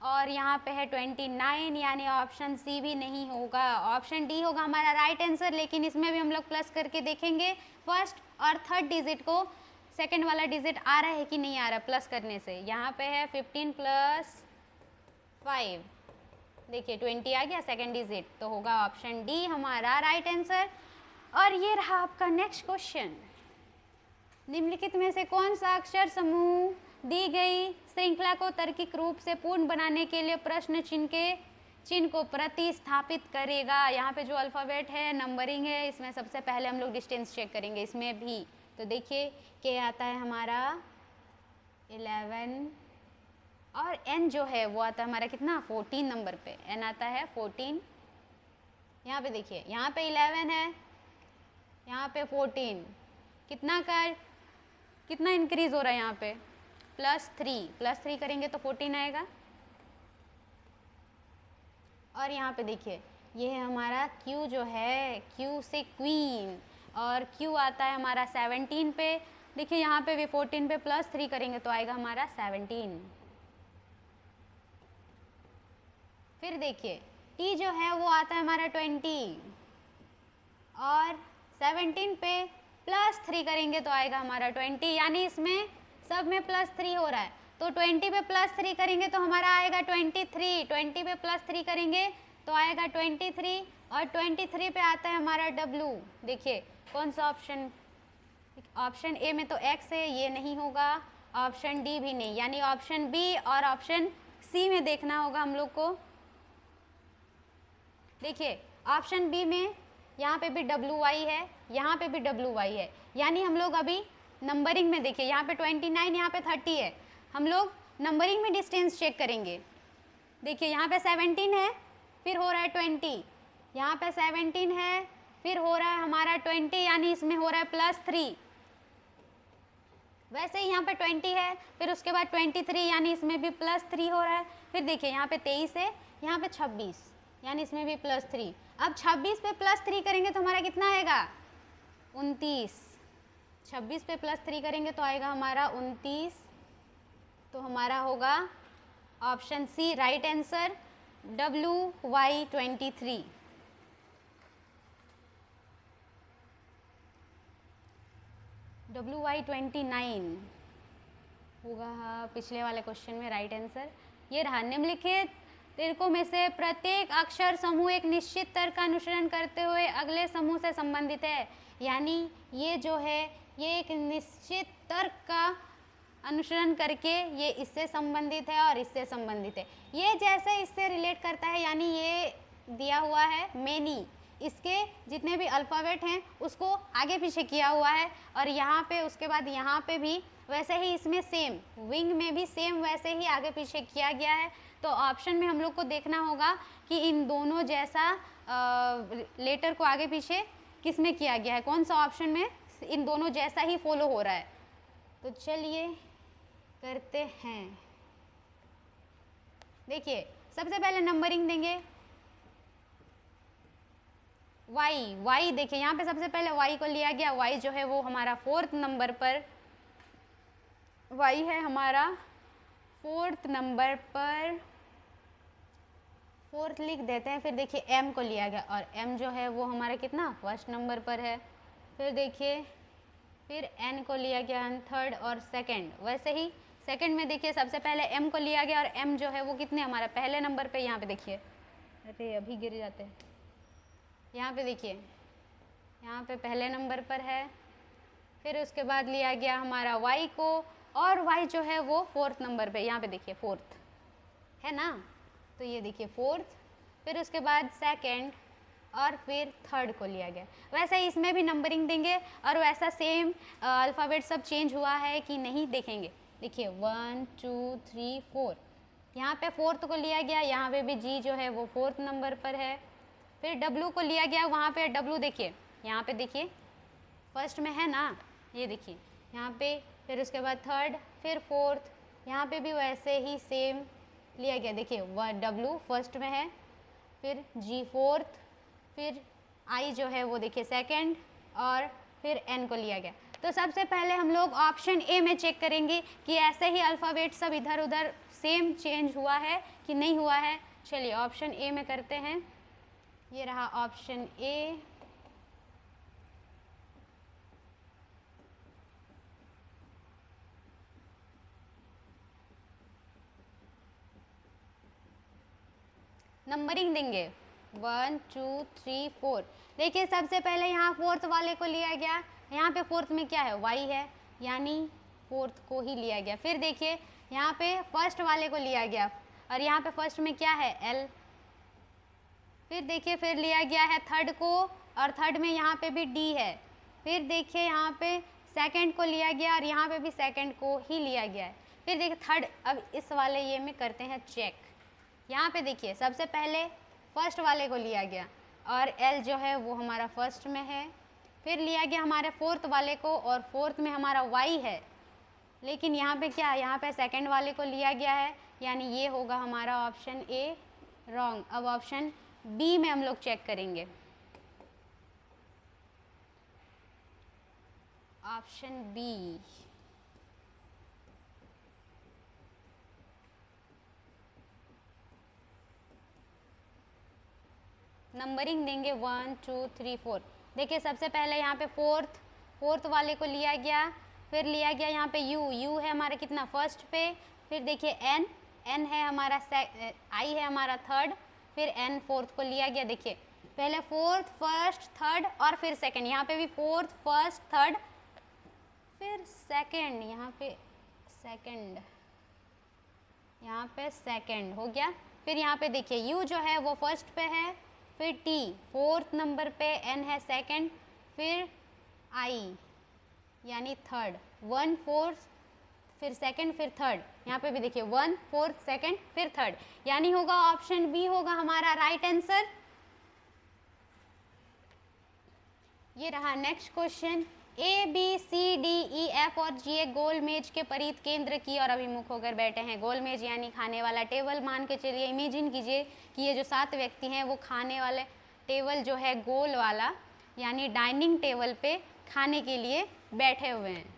और यहाँ पे है 29, यानी ऑप्शन सी भी नहीं होगा। ऑप्शन डी होगा हमारा राइट आंसर, लेकिन इसमें भी हम लोग प्लस करके देखेंगे फर्स्ट और थर्ड डिजिट को, सेकंड वाला डिजिट आ रहा है कि नहीं आ रहा प्लस करने से। यहाँ पे है 15 प्लस 5, देखिए 20 आ गया सेकंड डिजिट, तो होगा ऑप्शन डी हमारा राइट आंसर। और ये रहा आपका नेक्स्ट क्वेश्चन। निम्नलिखित में से कौन सा अक्षर समूह दी गई श्रृंखला को तार्किक रूप से पूर्ण बनाने के लिए प्रश्न चिन्ह को प्रतिस्थापित करेगा। यहाँ पे जो अल्फ़ाबेट है, नंबरिंग है, इसमें सबसे पहले हम लोग डिस्टेंस चेक करेंगे इसमें भी। तो देखिए के आता है हमारा 11 और एन जो है वो आता है हमारा कितना 14 नंबर पे, एन आता है 14। यहाँ पे देखिए यहाँ पे 11 है, यहाँ पे 14, कितना इंक्रीज हो रहा है यहाँ पे +3 करेंगे तो 14 आएगा। और यहाँ पे देखिए ये है हमारा Q जो है, Q से क्वीन, और Q आता है हमारा 17 पे। देखिए यहाँ पे भी 14 पे +3 करेंगे तो आएगा हमारा 17। फिर देखिए T जो है वो आता है हमारा 20, और 17 पे +3 करेंगे तो आएगा हमारा 20, यानी इसमें सब में +3 हो रहा है। तो 20 पे +3 करेंगे तो हमारा आएगा 23, 20 पे +3 करेंगे तो आएगा 23, और 23 पे आता है हमारा W। देखिए कौन सा ऑप्शन, ऑप्शन ए में तो X है, ये नहीं होगा, ऑप्शन डी भी नहीं, यानी ऑप्शन बी और ऑप्शन सी में देखना होगा हम लोग को। देखिए ऑप्शन बी में यहाँ पे भी WY है, यहाँ पे भी WY है। यानी हम लोग अभी नंबरिंग में देखिए, यहाँ पे 29, यहाँ पे 30 है। हम लोग नंबरिंग में डिस्टेंस चेक करेंगे। देखिए यहाँ पे 17 है, फिर हो रहा है 20, यहाँ पे 17 है, फिर हो रहा है हमारा 20, यानी इसमें हो रहा है +3। वैसे ही यहाँ पे 20 है, फिर उसके बाद 23, यानी इसमें भी +3 हो रहा है। फिर देखिए यहाँ पे 23 है, यहाँ पे 26, यानी इसमें भी +3। अब 26 पे +3 करेंगे तो हमारा कितना आएगा? 29। 26 पे +3 करेंगे तो आएगा हमारा 29। तो हमारा होगा option C right answer, WY23। WY29 होगा पिछले वाले क्वेश्चन में राइट आंसर। ये रहा, निम्नलिखित तर्कों में से प्रत्येक अक्षर समूह एक निश्चित तर्क का अनुसरण करते हुए अगले समूह से संबंधित है। यानी ये जो है ये एक निश्चित तर्क का अनुसरण करके ये इससे संबंधित है और इससे संबंधित है। ये जैसे इससे रिलेट करता है, यानी ये दिया हुआ है मेनी, इसके जितने भी अल्फ़ाबेट हैं उसको आगे पीछे किया हुआ है, और यहाँ पे उसके बाद यहाँ पे भी वैसे ही इसमें सेम, विंग में भी सेम वैसे ही आगे पीछे किया गया है। तो ऑप्शन में हम लोग को देखना होगा कि इन दोनों जैसा लेटर को आगे पीछे किस में किया गया है, कौन सा ऑप्शन में इन दोनों जैसा ही फॉलो हो रहा है। तो चलिए करते हैं। देखिए सबसे पहले नंबरिंग देंगे। वाई देखिए यहाँ पे सबसे पहले वाई को लिया गया। वाई जो है वो हमारा 4th नंबर पर, वाई है हमारा 4th नंबर पर, 4th लिख देते हैं। फिर देखिए एम को लिया गया, और एम जो है वो हमारा कितना 1st नंबर पर है। फिर देखिए फिर एन को लिया गया 3rd और 2nd। वैसे ही 2nd में देखिए सबसे पहले एम को लिया गया, और एम जो है वो कितने हमारा पहले नंबर पे। यहाँ पे देखिए, अरे अभी गिर जाते हैं। यहाँ पे देखिए यहाँ पे पहले नंबर पर है। फिर उसके बाद लिया गया हमारा वाई को, और वाई जो है वो 4th नंबर पे। यहाँ पे देखिए 4th है ना, तो ये देखिए 4th। फिर उसके बाद 2nd और फिर 3rd को लिया गया। वैसे ही इसमें भी नंबरिंग देंगे, और वैसा सेम अल्फ़ाबेट सब चेंज हुआ है कि नहीं देखेंगे। देखिए 1 2 3 4, यहाँ पे 4th को लिया गया। यहाँ पे भी जी जो है वो 4th नंबर पर है। फिर डब्लू को लिया गया, वहाँ पे डब्लू देखिए यहाँ पे देखिए 1st में है ना, ये देखिए यहाँ पे। फिर उसके बाद 3rd, फिर 4th, यहाँ पे भी वैसे ही सेम लिया गया। देखिए डब्लू 1st में है, फिर जी 4th, फिर आई जो है वो देखिए 2nd, और फिर एन को लिया गया। तो सबसे पहले हम लोग ऑप्शन ए में चेक करेंगे कि ऐसे ही अल्फ़ाबेट सब इधर उधर सेम चेंज हुआ है कि नहीं हुआ है। चलिए ऑप्शन ए में करते हैं। ये रहा ऑप्शन ए। नंबरिंग देंगे 1 2 3 4। देखिए सबसे पहले यहाँ 4th वाले को लिया गया। यहाँ पे 4th में क्या है, वाई है, यानी 4th को ही लिया गया। फिर देखिए यहाँ पे 1st वाले को लिया गया, और यहाँ पे 1st में क्या है, एल। फिर देखिए फिर लिया गया है 3rd को, और 3rd में यहाँ पे भी डी है। फिर देखिए यहाँ पे 2nd को लिया गया, और यहाँ पे भी 2nd को ही लिया गया है। फिर देखिए 3rd, अब इस वाले ये में करते हैं चेक। यहाँ पे देखिए सबसे पहले 1st वाले को लिया गया, और एल जो है वो हमारा 1st में है। फिर लिया गया हमारे 4th वाले को, और 4th में हमारा वाई है, लेकिन यहाँ पे क्या है, यहाँ पे 2nd वाले को लिया गया है, यानी ये होगा हमारा ऑप्शन ए रॉन्ग। अब ऑप्शन बी में हम लोग चेक करेंगे। ऑप्शन बी, नंबरिंग देंगे 1 2 3 4। देखिए सबसे पहले यहाँ पे 4th वाले को लिया गया। फिर लिया गया यहाँ पे यू है हमारा कितना 1st पे। फिर देखिए एन है हमारा, आई है हमारा 3rd, फिर एन 4th को लिया गया। देखिए पहले 4th 1st 3rd और फिर 2nd, यहाँ पे भी 4th 1st 3rd फिर 2nd, यहाँ पे 2nd, यहाँ पे 2nd हो गया। फिर यहाँ पे देखिए यू जो है वो 1st पे है, फिर टी, फोर्थ नंबर पे एन है सेकंड, फिर आई यानी थर्ड, 1 4 फिर सेकंड फिर थर्ड, यहाँ पे भी देखिए 1 4 सेकंड फिर थर्ड, यानी होगा ऑप्शन बी होगा हमारा राइट आंसर। ये रहा next question. A B C D E F और जी एक गोल मेज के परिध केंद्र की और अभिमुख होकर बैठे हैं। गोल मेज यानी खाने वाला टेबल, मान के चलिए, इमेजिन कीजिए कि ये जो 7 व्यक्ति हैं वो खाने वाले टेबल जो है गोल वाला यानी डाइनिंग टेबल पे खाने के लिए बैठे हुए हैं।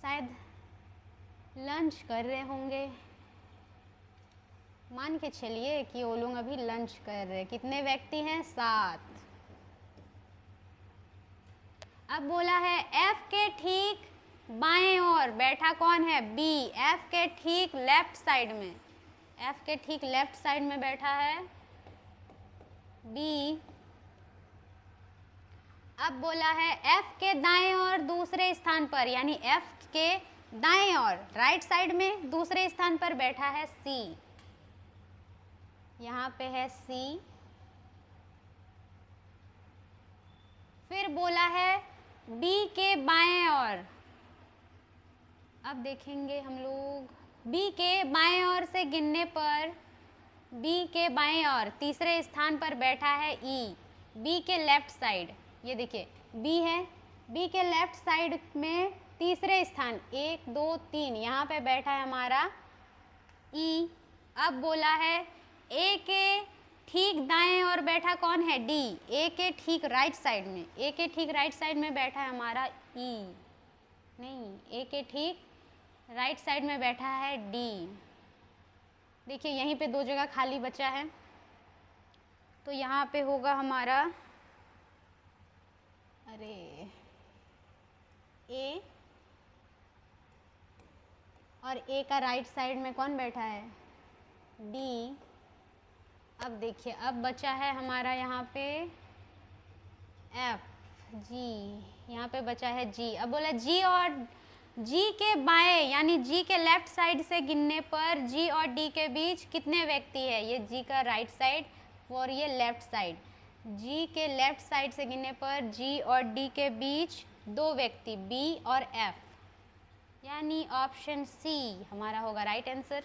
शायद लंच कर रहे होंगे, मान के चलिए कि वो लोग अभी लंच कर रहे हैं। कितने व्यक्ति हैं? 7। अब बोला है एफ के ठीक बाएं ओर बैठा कौन है? बी। एफ के ठीक लेफ्ट साइड में, एफ के ठीक लेफ्ट साइड में बैठा है बी। अब बोला है एफ के दाएं ओर दूसरे स्थान पर, यानी एफ के दाएं ओर राइट साइड में दूसरे स्थान पर बैठा है सी। यहाँ पे है सी। फिर बोला है बी के बाएं ओर, अब देखेंगे हम लोग बी के बाएं ओर से गिनने पर, बी के बाएं ओर तीसरे स्थान पर बैठा है ई। बी के लेफ्ट साइड, ये देखिए बी है, बी के लेफ्ट साइड में तीसरे स्थान 1 2 3 यहाँ पे बैठा है हमारा ई। अब बोला है ए के ठीक दाएं और बैठा कौन है? डी। ए के ठीक राइट साइड में, ए के ठीक राइट साइड में बैठा है हमारा ई, नहीं, ए के ठीक राइट साइड में बैठा है डी। देखिए यहीं पे 2 जगह खाली बचा है, तो यहाँ पे होगा हमारा, अरे ए, और ए का राइट साइड में कौन बैठा है? डी। अब देखिए अब बचा है हमारा यहाँ पे एफ, जी, यहाँ पे बचा है जी। अब बोला जी और जी के बाएं यानी जी के लेफ्ट साइड से गिनने पर जी और डी के बीच कितने व्यक्ति है? ये जी का राइट साइड और ये लेफ्ट साइड। जी के लेफ्ट साइड से गिनने पर जी और डी के बीच 2 व्यक्ति बी और एफ, यानी ऑप्शन सी हमारा होगा राइट आंसर।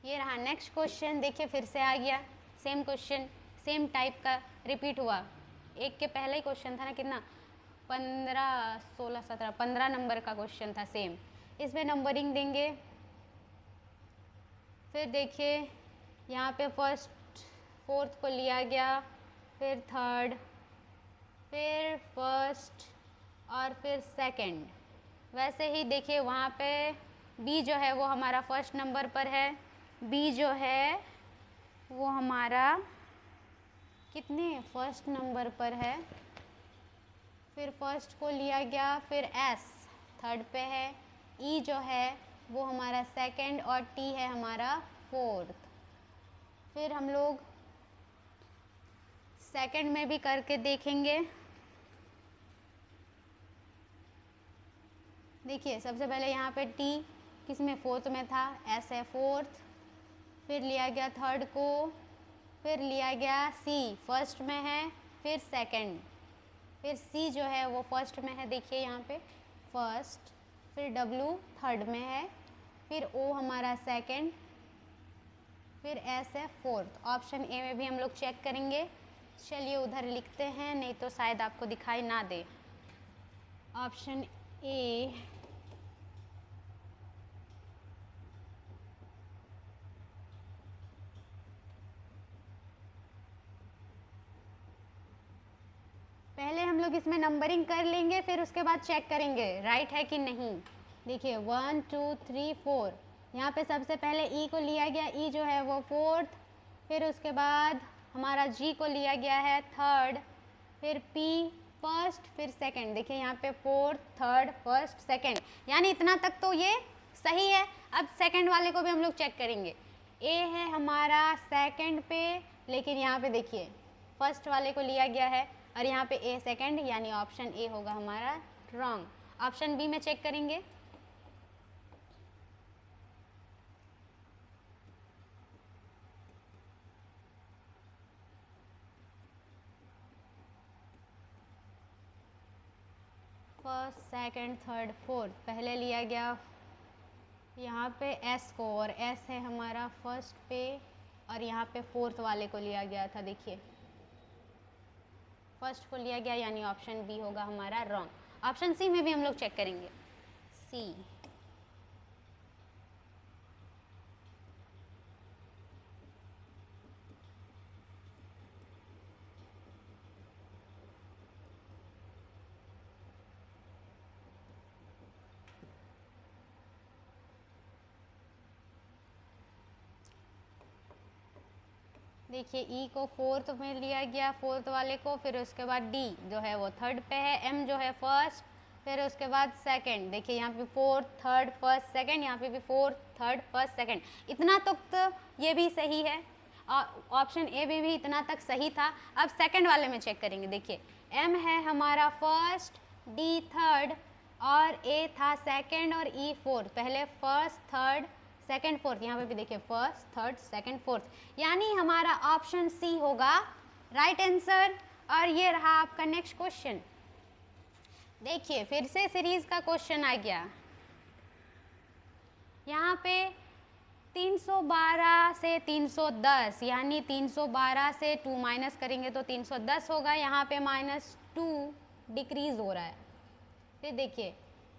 ये रहा नेक्स्ट क्वेश्चन। देखिए फिर से आ गया सेम क्वेश्चन, सेम टाइप का रिपीट हुआ। एक के पहले ही क्वेश्चन था ना, कितना 15 16 17 15 नंबर का क्वेश्चन था सेम। इसमें नंबरिंग देंगे। फिर देखिए यहाँ पे फर्स्ट फोर्थ को लिया गया, फिर थर्ड, फिर फर्स्ट और फिर सेकंड। वैसे ही देखिए वहाँ पे बी जो है वो हमारा फर्स्ट नंबर पर है, बी जो है वो हमारा कितने फर्स्ट नंबर पर है। फिर फर्स्ट को लिया गया, फिर एस थर्ड पे है, ई जो है वो हमारा सेकंड और टी है हमारा फोर्थ। फिर हम लोग सेकंड में भी करके देखेंगे। देखिए सबसे पहले यहाँ पे टी किस में? फोर्थ में था, एस है फोर्थ। फिर लिया गया थर्ड को, फिर लिया गया सी फर्स्ट में है, फिर सेकंड, फिर सी जो है वो फर्स्ट में है, देखिए यहाँ पे फर्स्ट, फिर डब्लू थर्ड में है, फिर ओ हमारा सेकंड, फिर एस है फोर्थ। ऑप्शन ए में भी हम लोग चेक करेंगे। चलिए उधर लिखते हैं, नहीं तो शायद आपको दिखाई ना दे। ऑप्शन ए, पहले हम लोग इसमें नंबरिंग कर लेंगे, फिर उसके बाद चेक करेंगे राइट है कि नहीं। देखिए 1 2 3 4, यहाँ पे सबसे पहले ई को लिया गया, ई जो है वो फोर्थ, फिर उसके बाद हमारा जी को लिया गया है थर्ड, फिर पी फर्स्ट, फिर सेकंड। देखिए यहाँ पे फोर्थ थर्ड फर्स्ट सेकंड, यानी इतना तक तो ये सही है। अब सेकंड वाले को भी हम लोग चेक करेंगे। ए है हमारा सेकंड पे, लेकिन यहाँ पे देखिए फर्स्ट वाले को लिया गया है और यहाँ पे ए सेकंड, यानी ऑप्शन ए होगा हमारा रॉन्ग। ऑप्शन बी में चेक करेंगे। फर्स्ट सेकंड थर्ड फोर्थ, पहले लिया गया यहाँ पे एस को, और एस है हमारा फर्स्ट पे, और यहाँ पे फोर्थ वाले को लिया गया था। देखिए फर्स्ट को लिया गया, यानी ऑप्शन बी होगा हमारा रॉन्ग। ऑप्शन सी में भी हम लोग चेक करेंगे, सी। देखिए ई को फोर्थ में लिया गया, फोर्थ वाले को, फिर उसके बाद डी जो है वो थर्ड पे है, एम जो है फर्स्ट, फिर उसके बाद सेकंड। देखिए यहाँ पे फोर्थ थर्ड फर्स्ट सेकंड, यहाँ पे भी फोर्थ थर्ड फर्स्ट सेकंड। इतना तक तो ये भी सही है, ऑप्शन ए भी इतना तक सही था। अब सेकंड वाले में चेक करेंगे। देखिए एम है हमारा फर्स्ट, डी थर्ड, और ए था सेकंड, और ई फोर्थ। पहले फर्स्ट थर्ड सेकंड फोर्थ, यहाँ पे भी देखिए फर्स्ट थर्ड सेकंड फोर्थ, यानी हमारा ऑप्शन सी होगा राइट आंसर। और ये रहा आपका नेक्स्ट क्वेश्चन। देखिए फिर से सीरीज का क्वेश्चन आ गया। यहाँ पे 312 से 310, यानी 312 से 2 माइनस करेंगे तो 310 होगा। यहाँ पे -2 डिक्रीज हो रहा है। फिर देखिए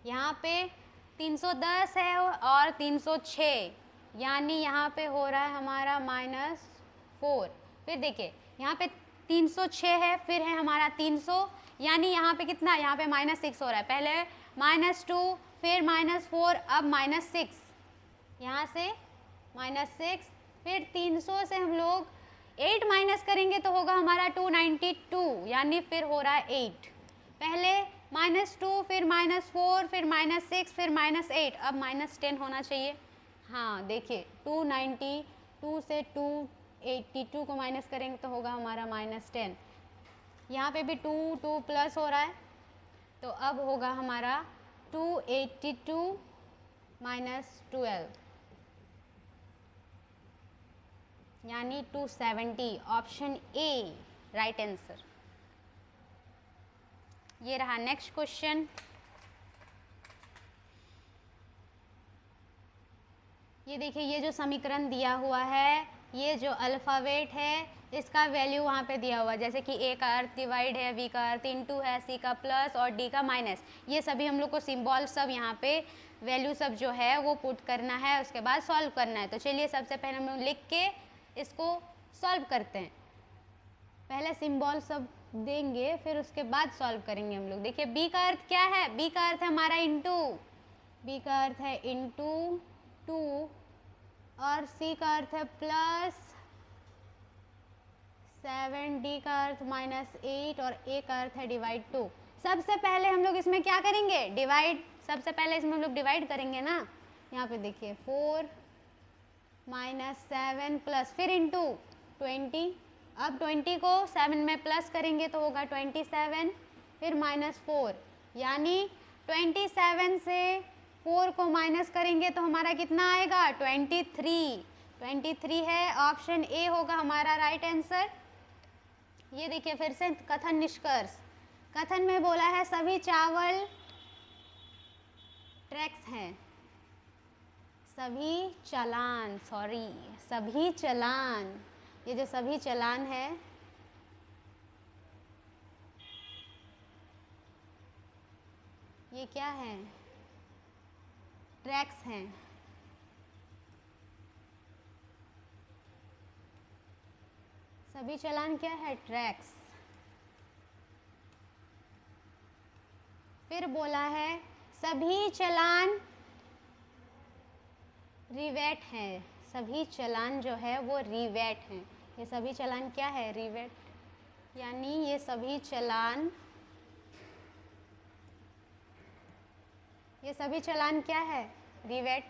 यहाँ पे 310 है और 306, यानी यहाँ पे हो रहा है हमारा -4। फिर देखिए यहाँ पे 306 है, फिर है हमारा 300, यानी यहाँ पे कितना, यहाँ पे -6 हो रहा है। पहले -2, फिर -4, अब -6, यहाँ से -6, फिर 300 से हम लोग 8 माइनस करेंगे तो होगा हमारा 292, यानी फिर हो रहा है 8। पहले -2, फिर -4, फिर -6, फिर -8, अब -10 होना चाहिए। हाँ देखिए 292 से 282 को माइनस करेंगे तो होगा हमारा -10। यहाँ पे भी 2 प्लस हो रहा है, तो अब होगा हमारा 282 -12, यानी 270। Option A right answer. ये रहा नेक्स्ट क्वेश्चन। ये देखिए ये जो समीकरण दिया हुआ है, ये जो अल्फ़ाबेट है इसका वैल्यू वहाँ पे दिया हुआ है, जैसे कि ए का अर्थ डिवाइड है, बी का अर्थ इनटू है, सी का प्लस और डी का माइनस। ये सभी हम लोग को सिंबल सब यहाँ पे वैल्यू सब जो है वो पुट करना है, उसके बाद सॉल्व करना है। तो चलिए सबसे पहले हम लोग लिख के इसको सॉल्व करते हैं। पहले सिंबल सब देंगे, फिर उसके बाद सॉल्व करेंगे हम लोग। देखिए बी का अर्थ क्या है, बी का अर्थ है हमारा इनटू, बी का अर्थ है इनटू 2, और सी का अर्थ है प्लस 7, डी का अर्थ -8, और ए का अर्थ है डिवाइड 2। सबसे पहले हम लोग इसमें क्या करेंगे, डिवाइड। सबसे पहले इसमें हम लोग डिवाइड करेंगे ना। यहाँ पे देखिए 4 -7 प्लस फिर इनटू 20। अब 20 को 7 में प्लस करेंगे तो होगा 27, फिर -4, यानी 27 से 4 को माइनस करेंगे तो हमारा कितना आएगा 23 है। ऑप्शन ए होगा हमारा राइट आंसर। ये देखिए फिर से कथन निष्कर्ष। कथन में बोला है सभी चावल ट्रैक्स हैं, सभी चालान, सभी चालान, ये जो सभी चालान है ये क्या है, ट्रैक्स हैं। सभी चालान क्या है, ट्रैक्स। फिर बोला है सभी चालान रिवेट हैं, सभी चालान जो है वो रिवेट हैं। ये सभी चालान क्या है, रिवेट, यानी ये सभी चालान, ये सभी चालान क्या है, रिवेट।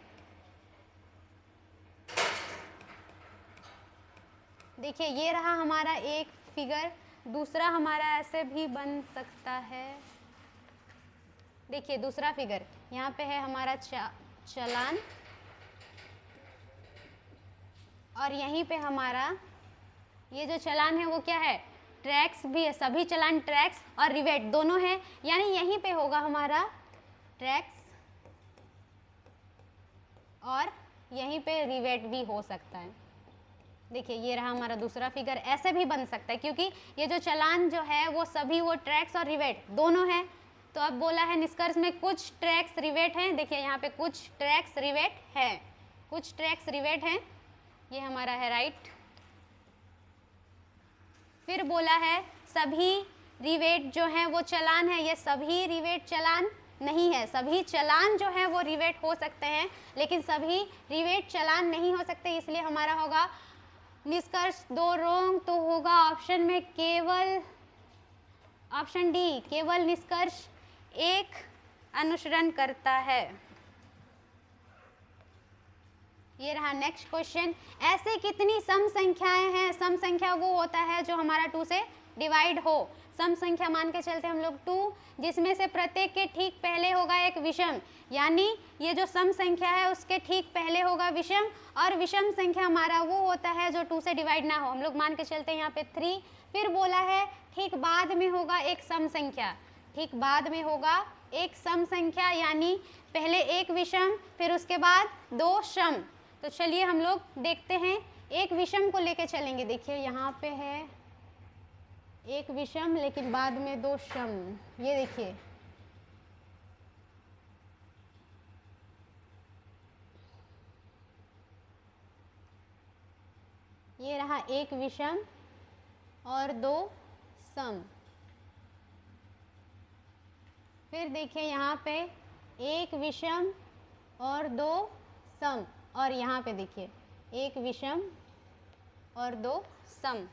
देखिए ये रहा हमारा एक फिगर, दूसरा हमारा ऐसे भी बन सकता है। देखिए दूसरा फिगर, यहाँ पे है हमारा चालान, और यहीं पे हमारा ये जो चालान है वो क्या है, ट्रैक्स भी है, सभी चालान ट्रैक्स और रिवेट दोनों है, यानी यहीं पे होगा हमारा ट्रैक्स और यहीं पे रिवेट भी हो सकता है। देखिए ये रहा हमारा दूसरा फिगर, ऐसे भी बन सकता है क्योंकि ये जो चालान जो है वो सभी वो ट्रैक्स और रिवेट दोनों है। तो अब बोला है निष्कर्ष में कुछ ट्रैक्स रिवेट हैं, देखिए यहाँ पे कुछ ट्रैक्स रिवेट है, कुछ ट्रैक्स रिवेट हैं, ये हमारा है राइट। फिर बोला है सभी रिवेट जो है वो चालान है, ये सभी रिवेट चालान नहीं है, सभी चालान जो है वो रिवेट हो सकते हैं लेकिन सभी रिवेट चालान नहीं हो सकते, इसलिए हमारा होगा निष्कर्ष 2 रोंग, तो होगा ऑप्शन में केवल ऑप्शन डी, केवल निष्कर्ष 1 अनुसरण करता है। ये रहा नेक्स्ट क्वेश्चन, ऐसे कितनी सम संख्याएं हैं? सम संख्या वो होता है जो हमारा 2 से डिवाइड हो। सम संख्या मान के चलते हम लोग 2, जिसमें से प्रत्येक के ठीक पहले होगा एक विषम, यानी ये जो सम संख्या है उसके ठीक पहले होगा विषम, और विषम संख्या हमारा वो होता है जो 2 से डिवाइड ना हो। हम लोग मान के चलते हैं यहाँ पे 3। फिर बोला है ठीक बाद में होगा एक सम संख्या, ठीक बाद में होगा एक सम संख्या, यानी पहले एक विषम फिर उसके बाद 2 सम। तो चलिए हम लोग देखते हैं, एक विषम को लेके चलेंगे। देखिए यहाँ पे है एक विषम लेकिन बाद में 2 सम, ये देखिए ये रहा एक विषम और 2 सम। फिर देखिए यहाँ पे एक विषम और 2 सम, और यहाँ पे देखिए एक विषम और 2 सम,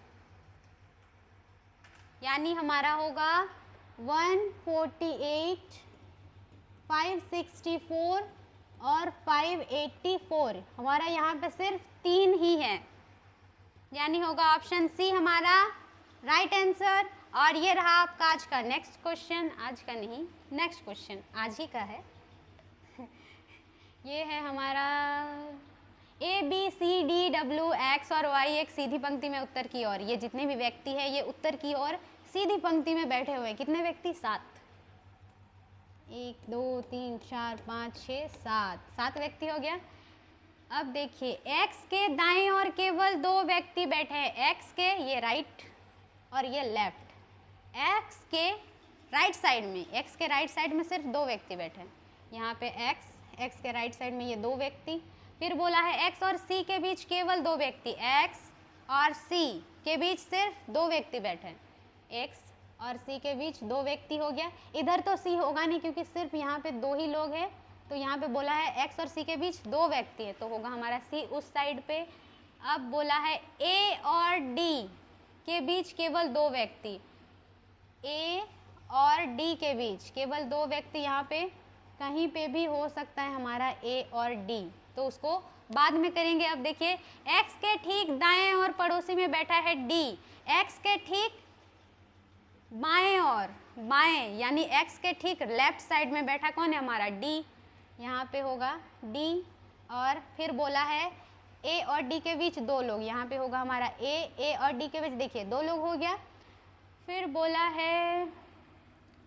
यानी हमारा होगा 148, 564 और 584। हमारा यहाँ पे सिर्फ 3 ही है, यानी होगा ऑप्शन सी हमारा राइट आंसर। और ये रहा आपका आज का नेक्स्ट क्वेश्चन, आज का नहीं नेक्स्ट क्वेश्चन आज ही का है। ये है हमारा A B C D W X और वाई एक सीधी पंक्ति में उत्तर की ओर, ये जितने भी व्यक्ति हैं ये उत्तर की ओर सीधी पंक्ति में बैठे हुए हैं। कितने व्यक्ति? 7, 1 2 3 4 5 6 7 व्यक्ति हो गया। अब देखिए x के दाएं ओर केवल 2 व्यक्ति बैठे हैं, x के ये राइट और ये लेफ्ट। x के राइट साइड में, x के राइट साइड में सिर्फ 2 व्यक्ति बैठे हैं, यहाँ पे x के राइट साइड में ये 2 व्यक्ति। फिर बोला है x और c के बीच केवल 2 व्यक्ति, x और c के बीच सिर्फ 2 व्यक्ति बैठे हैं, x और c के बीच 2 व्यक्ति हो गया। इधर तो c होगा नहीं क्योंकि सिर्फ यहाँ पे 2 ही लोग हैं, तो यहाँ पे बोला है x और c के बीच 2 व्यक्ति है, तो होगा हमारा c उस साइड पे। अब बोला है a और d के बीच केवल 2 व्यक्ति, a और d के बीच केवल 2 व्यक्ति, यहाँ पे कहीं पे भी हो सकता है हमारा a और d, तो उसको बाद में करेंगे। अब देखिए x के ठीक दाएं और पड़ोसी में बैठा है d, x के ठीक बाएं और बाएं यानी x के ठीक लेफ्ट साइड में बैठा कौन है? हमारा d, यहाँ पे होगा d। और फिर बोला है a और d के बीच 2 लोग, यहाँ पे होगा हमारा a और d के बीच देखिए 2 लोग हो गया। फिर बोला है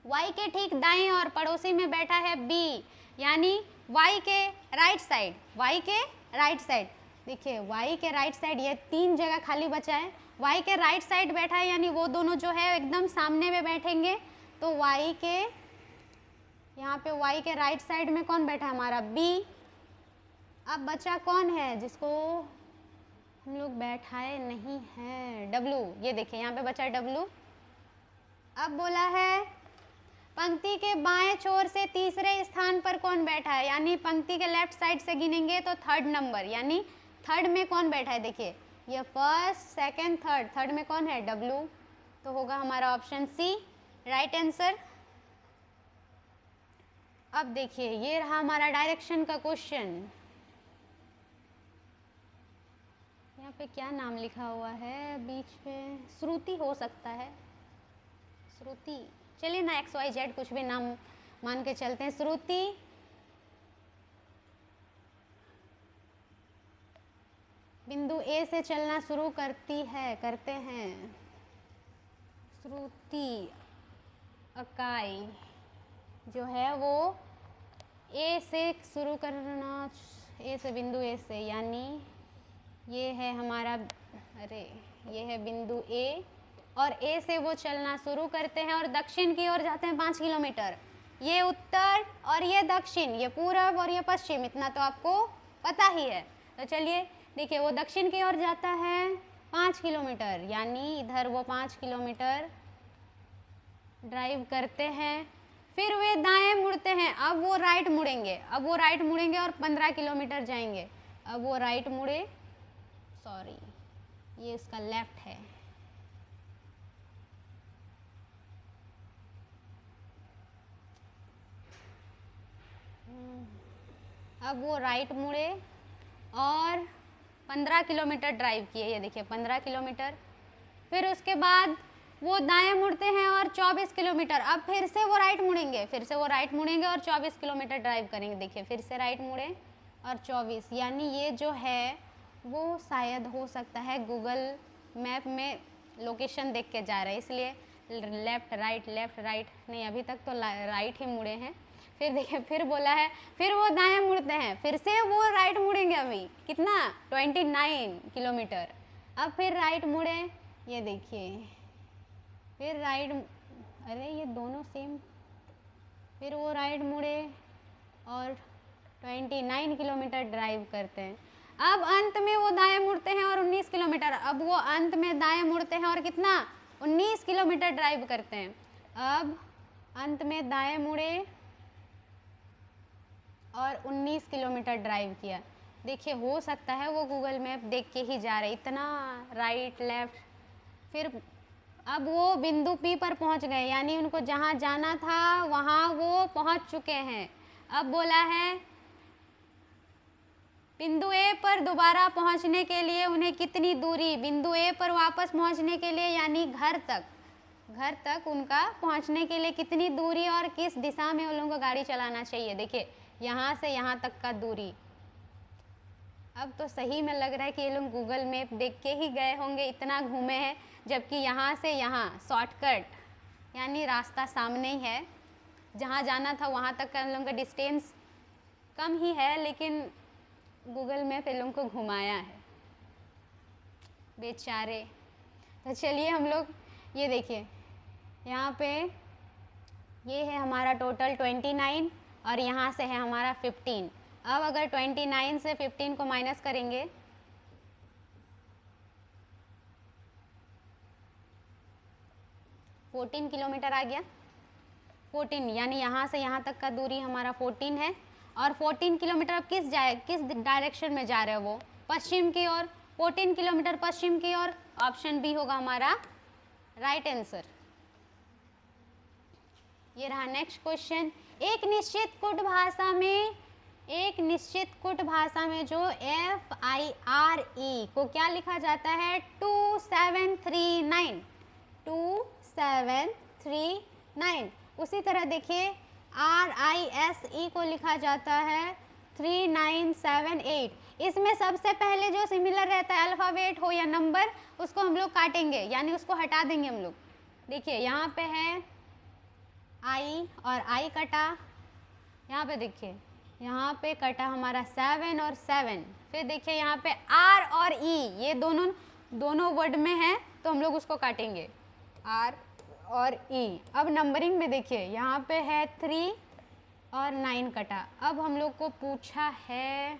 y के ठीक दाएं और पड़ोसी में बैठा है b, यानी y के राइट साइड, y के राइट साइड देखिए y के राइट साइड, ये 3 जगह खाली बचा है, y के राइट साइड बैठा है, यानी वो दोनों जो है एकदम सामने में बैठेंगे। तो y के यहाँ पे y के राइट साइड में कौन बैठा है? हमारा b। अब बचा कौन है जिसको हम लोग बैठाए नहीं है? w, ये देखिए यहाँ पे बचा w। अब बोला है पंक्ति के बाएं छोर से तीसरे स्थान पर कौन बैठा है, यानी पंक्ति के लेफ्ट साइड से गिनेंगे तो 3rd नंबर, यानी 3rd में कौन बैठा है? देखिए ये 1st, 2nd, 3rd में कौन है? w, तो होगा हमारा ऑप्शन सी राइट आंसर। अब देखिए ये रहा हमारा डायरेक्शन का क्वेश्चन, यहाँ पे क्या नाम लिखा हुआ है बीच में? श्रुति हो सकता है, श्रुति, चलिए ना XYZ कुछ भी नाम मान के चलते हैं, श्रुति। बिंदु A से चलना शुरू करते हैं। श्रुति इकाई जो है वो ए से शुरू करना, ए से, बिंदु ए से, यानी ये है हमारा, अरे ये है बिंदु ए, और ए से वो चलना शुरू करते हैं और दक्षिण की ओर जाते हैं 5 किलोमीटर। ये उत्तर और ये दक्षिण, ये पूरब और ये पश्चिम, इतना तो आपको पता ही है। तो चलिए देखिए, वो दक्षिण की ओर जाता है 5 किलोमीटर, यानी इधर वो 5 किलोमीटर ड्राइव करते हैं, फिर वे दाएं मुड़ते हैं। अब वो राइट मुड़ेंगे, अब वो राइट मुड़ेंगे और 15 किलोमीटर जाएंगे। अब वो राइट मुड़े, सॉरी ये इसका लेफ्ट है, अब वो राइट मुड़े और 15 किलोमीटर ड्राइव किए, ये देखिए 15 किलोमीटर। फिर उसके बाद वो दाएं मुड़ते हैं और 24 किलोमीटर। अब फिर से वो राइट मुड़ेंगे, फिर से वो राइट मुड़ेंगे और 24 किलोमीटर ड्राइव करेंगे। देखिए फिर से राइट मुड़े और 24, यानी ये जो है वो शायद हो सकता है गूगल मैप में लोकेशन देख के जा रहा है, इसलिए लेफ़्ट राइट नहीं, अभी तक तो राइट ही मुड़े हैं। फिर देखिए फिर बोला है, फिर वो दाएं मुड़ते हैं, फिर से वो राइट मुड़ेंगे। अभी कितना, 29 किलोमीटर। अब फिर राइट मुड़े, ये देखिए फिर राइट, अरे ये दोनों सेम। फिर वो राइट मुड़े और 29 किलोमीटर ड्राइव करते हैं। अब अंत में वो दाएं मुड़ते हैं और 19 किलोमीटर। अब वो अंत में दाएं मुड़ते हैं और कितना, 19 किलोमीटर ड्राइव करते हैं। अब अंत में दाएं मुड़े और 19 किलोमीटर ड्राइव किया। देखिए हो सकता है वो गूगल मैप देख के ही जा रहे, इतना राइट लेफ्ट। फिर अब वो बिंदु पी पर पहुंच गए, यानी उनको जहां जाना था वहां वो पहुंच चुके हैं। अब बोला है बिंदु ए पर दोबारा पहुंचने के लिए उन्हें कितनी दूरी, बिंदु ए पर वापस पहुंचने के लिए यानी घर तक उनका पहुंचने के लिए कितनी दूरी और किस दिशा में उन लोगों को गाड़ी चलाना चाहिए। देखिए यहाँ से यहाँ तक का दूरी। अब तो सही में लग रहा है कि ये लोग गूगल मैप देख के ही गए होंगे, इतना घूमे हैं, जबकि यहाँ से यहाँ शॉर्टकट यानी रास्ता सामने ही है, जहाँ जाना था वहाँ तक का इन लोगों का डिस्टेंस कम ही है, लेकिन गूगल मैप इन लोगों को घुमाया है, बेचारे। तो चलिए हम लोग ये देखिए, यहाँ पे ये है हमारा टोटल 29 और यहाँ से है हमारा 15। अब अगर 29 से 15 को माइनस करेंगे, तो 14 किलोमीटर आ गया। 14 यानी यहाँ से यहाँ तक का दूरी हमारा 14 है। और 14 किलोमीटर अब किस डायरेक्शन में जा रहे हो, वो पश्चिम की ओर। 14 किलोमीटर पश्चिम की ओर, ऑप्शन बी होगा हमारा राइट आंसर। ये रहा नेक्स्ट क्वेश्चन। एक निश्चित कुट भाषा में जो FIRE को क्या लिखा जाता है, 2739 2739। उसी तरह देखिए RISE को लिखा जाता है 3978। इसमें सबसे पहले जो सिमिलर रहता है अल्फ़ाबेट हो या नंबर, उसको हम लोग काटेंगे, यानी उसको हटा देंगे हम लोग। देखिए यहाँ पे है I और I कटा, यहाँ पे देखिए यहाँ पे कटा हमारा 7 और 7। फिर देखिए यहाँ पे R और E, ये दोनों वर्ड में है, तो हम लोग उसको काटेंगे R और E। अब नंबरिंग में देखिए यहाँ पे है 3 और 9 कटा। अब हम लोग को पूछा है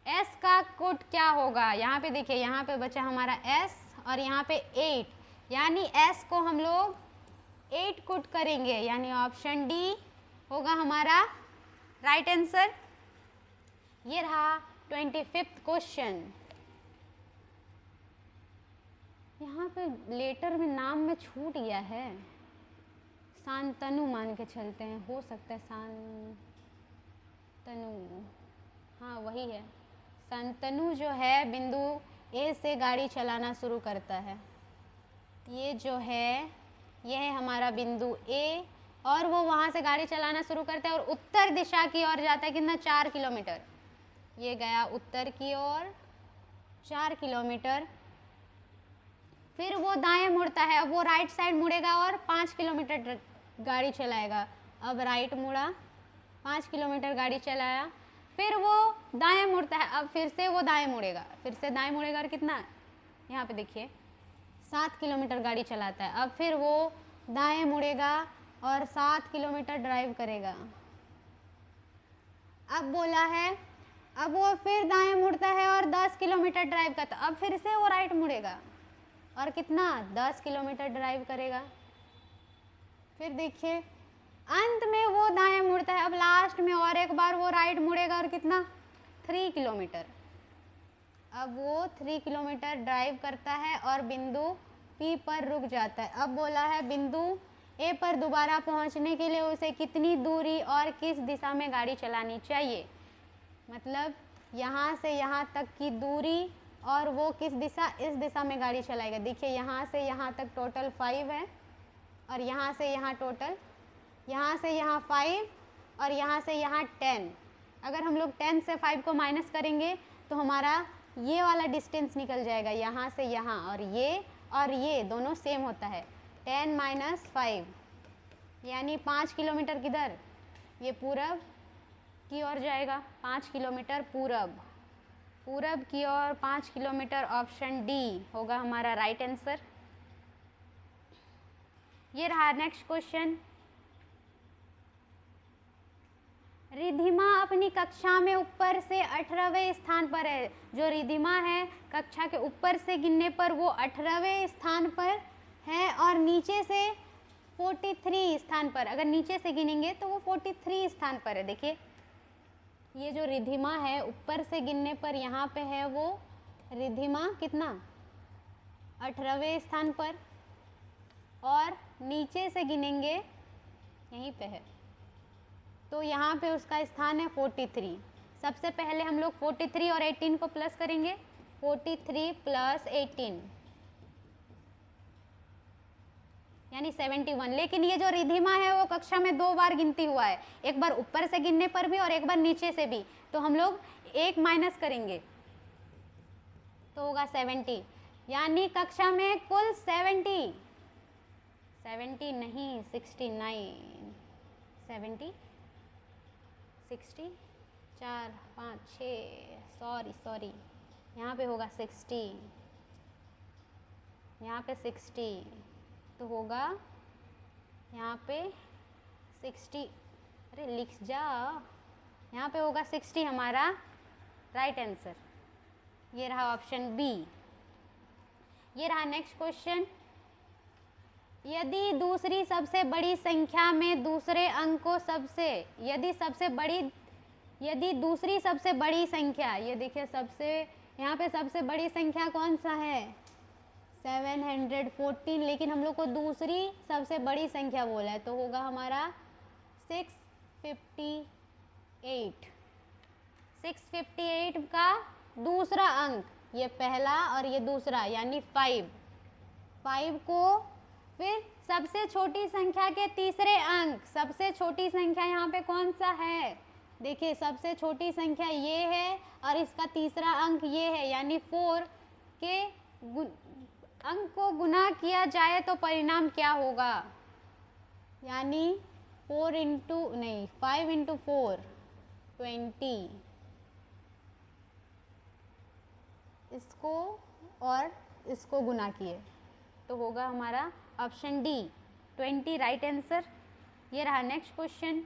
S का कुट क्या होगा। यहाँ पे देखिए यहाँ पे बचा हमारा S और यहाँ पे 8, यानी S को हम लोग 8 कुट करेंगे, यानी ऑप्शन डी होगा हमारा राइट आंसर। ये रहा 25th क्वेश्चन। यहाँ पे लेटर में नाम में छूट गया है, शांतनु मान के चलते हैं, हो सकता है शांतनु, हाँ वही है। शांतनु जो है बिंदु ए से गाड़ी चलाना शुरू करता है। ये जो है यह है हमारा बिंदु ए, और वो वहाँ से गाड़ी चलाना शुरू करता है और उत्तर दिशा की ओर जाता है। कितना, 4 किलोमीटर। ये गया उत्तर की ओर 4 किलोमीटर। फिर वो दाएं मुड़ता है, अब वो राइट साइड मुड़ेगा और 5 किलोमीटर गाड़ी चलाएगा। अब राइट मुड़ा, 5 किलोमीटर गाड़ी चलाया, फिर वो दाएं मुड़ता है, अब फिर से वो दाएं मुड़ेगा, फिर से दाएं मुड़ेगा और कितना, यहाँ पे देखिए 7 किलोमीटर गाड़ी चलाता है। अब फिर वो दाएं मुड़ेगा और 7 किलोमीटर ड्राइव करेगा। अब बोला है, अब वो फिर दाएं मुड़ता है और 10 किलोमीटर ड्राइव करता है, अब फिर से वो राइट मुड़ेगा और कितना, 10 किलोमीटर ड्राइव करेगा। फिर देखिए अंत में वो दाएं मुड़ता है, अब लास्ट में और एक बार वो राइट मुड़ेगा और कितना, 3 किलोमीटर। अब वो 3 किलोमीटर ड्राइव करता है और बिंदु P पर रुक जाता है। अब बोला है बिंदु A पर दोबारा पहुंचने के लिए उसे कितनी दूरी और किस दिशा में गाड़ी चलानी चाहिए, मतलब यहाँ से यहाँ तक की दूरी और वो किस दिशा, इस दिशा में गाड़ी चलाएगा। देखिए यहाँ से यहाँ तक टोटल 5 है और यहाँ से यहाँ टोटल, यहाँ से यहाँ 5 और यहाँ से यहाँ 10। अगर हम लोग 10 से 5 को माइनस करेंगे तो हमारा ये वाला डिस्टेंस निकल जाएगा, यहाँ से यहाँ, और ये दोनों सेम होता है। 10 माइनस 5 यानी 5 किलोमीटर किधर, ये पूरब की ओर जाएगा, 5 किलोमीटर पूरब की ओर 5 किलोमीटर। ऑप्शन डी होगा हमारा राइट आंसर। ये रहा नेक्स्ट क्वेश्चन। रिधिमा अपनी कक्षा में ऊपर से 18वें स्थान पर है। जो रिधिमा है कक्षा के ऊपर से गिनने पर वो 18वें स्थान पर है और नीचे से 43 स्थान पर, अगर नीचे से गिनेंगे तो वो 43 स्थान पर है। देखिए ये जो रिधिमा है ऊपर से गिनने पर यहाँ पे है वो रिधिमा कितना, 18वें स्थान पर, और नीचे से गिनेंगे यहीं पे है तो यहाँ पे उसका स्थान है 43। सबसे पहले हम लोग 43 और 18 को प्लस करेंगे, 43 प्लस 18 यानी 71। लेकिन ये जो रिधिमा है वो कक्षा में 2 बार गिनती हुआ है, एक बार ऊपर से गिनने पर भी और एक बार नीचे से भी, तो हम लोग 1 माइनस करेंगे तो होगा 70, यानी कक्षा में कुल 70 नहीं 69, 70 60 4 5 6 सॉरी यहाँ पे होगा 60, यहाँ पे 60 तो होगा यहाँ पे 60, अरे लिख जा, यहाँ पे होगा 60 हमारा राइट आंसर। ये रहा ऑप्शन बी। ये रहा नेक्स्ट क्वेश्चन। यदि दूसरी सबसे बड़ी संख्या में दूसरे अंक को यदि दूसरी सबसे बड़ी संख्या, ये देखिए सबसे, यहाँ पे सबसे बड़ी संख्या कौन सा है, 714, लेकिन हम लोग को दूसरी सबसे बड़ी संख्या बोला है तो होगा हमारा 658 का दूसरा अंक, ये पहला और ये दूसरा यानी 5 को फिर सबसे छोटी संख्या के तीसरे अंक, सबसे छोटी संख्या यहाँ पे कौन सा है, देखिए सबसे छोटी संख्या ये है और इसका तीसरा अंक ये है, यानी 4 के अंक को गुना किया जाए तो परिणाम क्या होगा, यानी 5 इंटू 4 20, इसको और इसको गुना किए तो होगा हमारा ऑप्शन डी 20 राइट आंसर। ये रहा नेक्स्ट क्वेश्चन।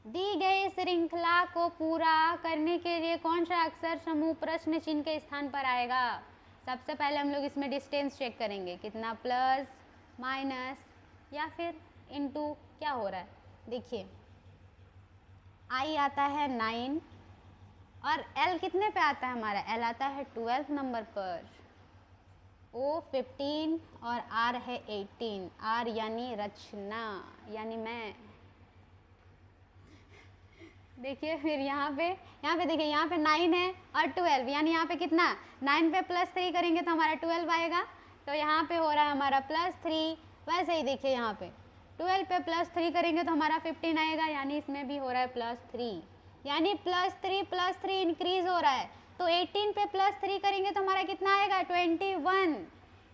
दी गई श्रृंखला को पूरा करने के लिए कौन सा अक्षर समूह प्रश्न चिन्ह के स्थान पर आएगा। सबसे पहले हम लोग इसमें डिस्टेंस चेक करेंगे, कितना प्लस माइनस या फिर इनटू क्या हो रहा है। देखिए आई आता है 9 और एल कितने पे आता है हमारा, एल आता है 12th नंबर पर, ओ 15 और आर है 18, आर यानी रचना यानी मैं। देखिए फिर यहाँ पे देखिए यहाँ पे 9 है और 12 यानी यहाँ पे कितना, 9 पे +3 करेंगे तो हमारा 12 आएगा, तो यहाँ पे हो रहा है हमारा +3। वैसे ही देखिए यहाँ पे 12 पे +3 करेंगे तो हमारा 15 आएगा, यानी इसमें भी हो रहा है +3, यानी +3 इंक्रीज हो रहा है। तो 18 पे +3 करेंगे तो हमारा कितना आएगा 21,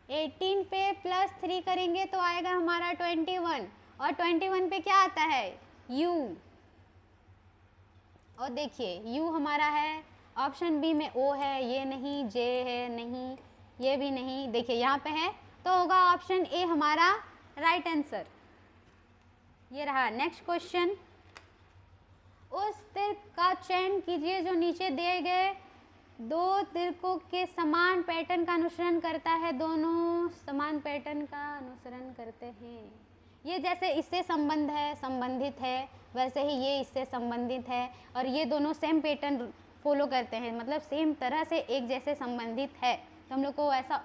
18 पे +3 करेंगे तो आएगा हमारा 21, और 21 पे क्या आता है, u। और देखिए u हमारा है, ऑप्शन बी में o है, ये नहीं, j है नहीं, ये भी नहीं, देखिए यहाँ पे है, तो होगा ऑप्शन ए हमारा राइट आंसर। ये रहा नेक्स्ट क्वेश्चन। उस तिर्क का चयन कीजिए जो नीचे दिए गए दो तिर्कों के समान पैटर्न का अनुसरण करता है। दोनों समान पैटर्न का अनुसरण करते हैं। ये जैसे इससे संबंधित है, वैसे ही ये इससे संबंधित है, और ये दोनों सेम पैटर्न फॉलो करते हैं, मतलब सेम तरह से एक जैसे संबंधित है। तो हम लोग को ऐसा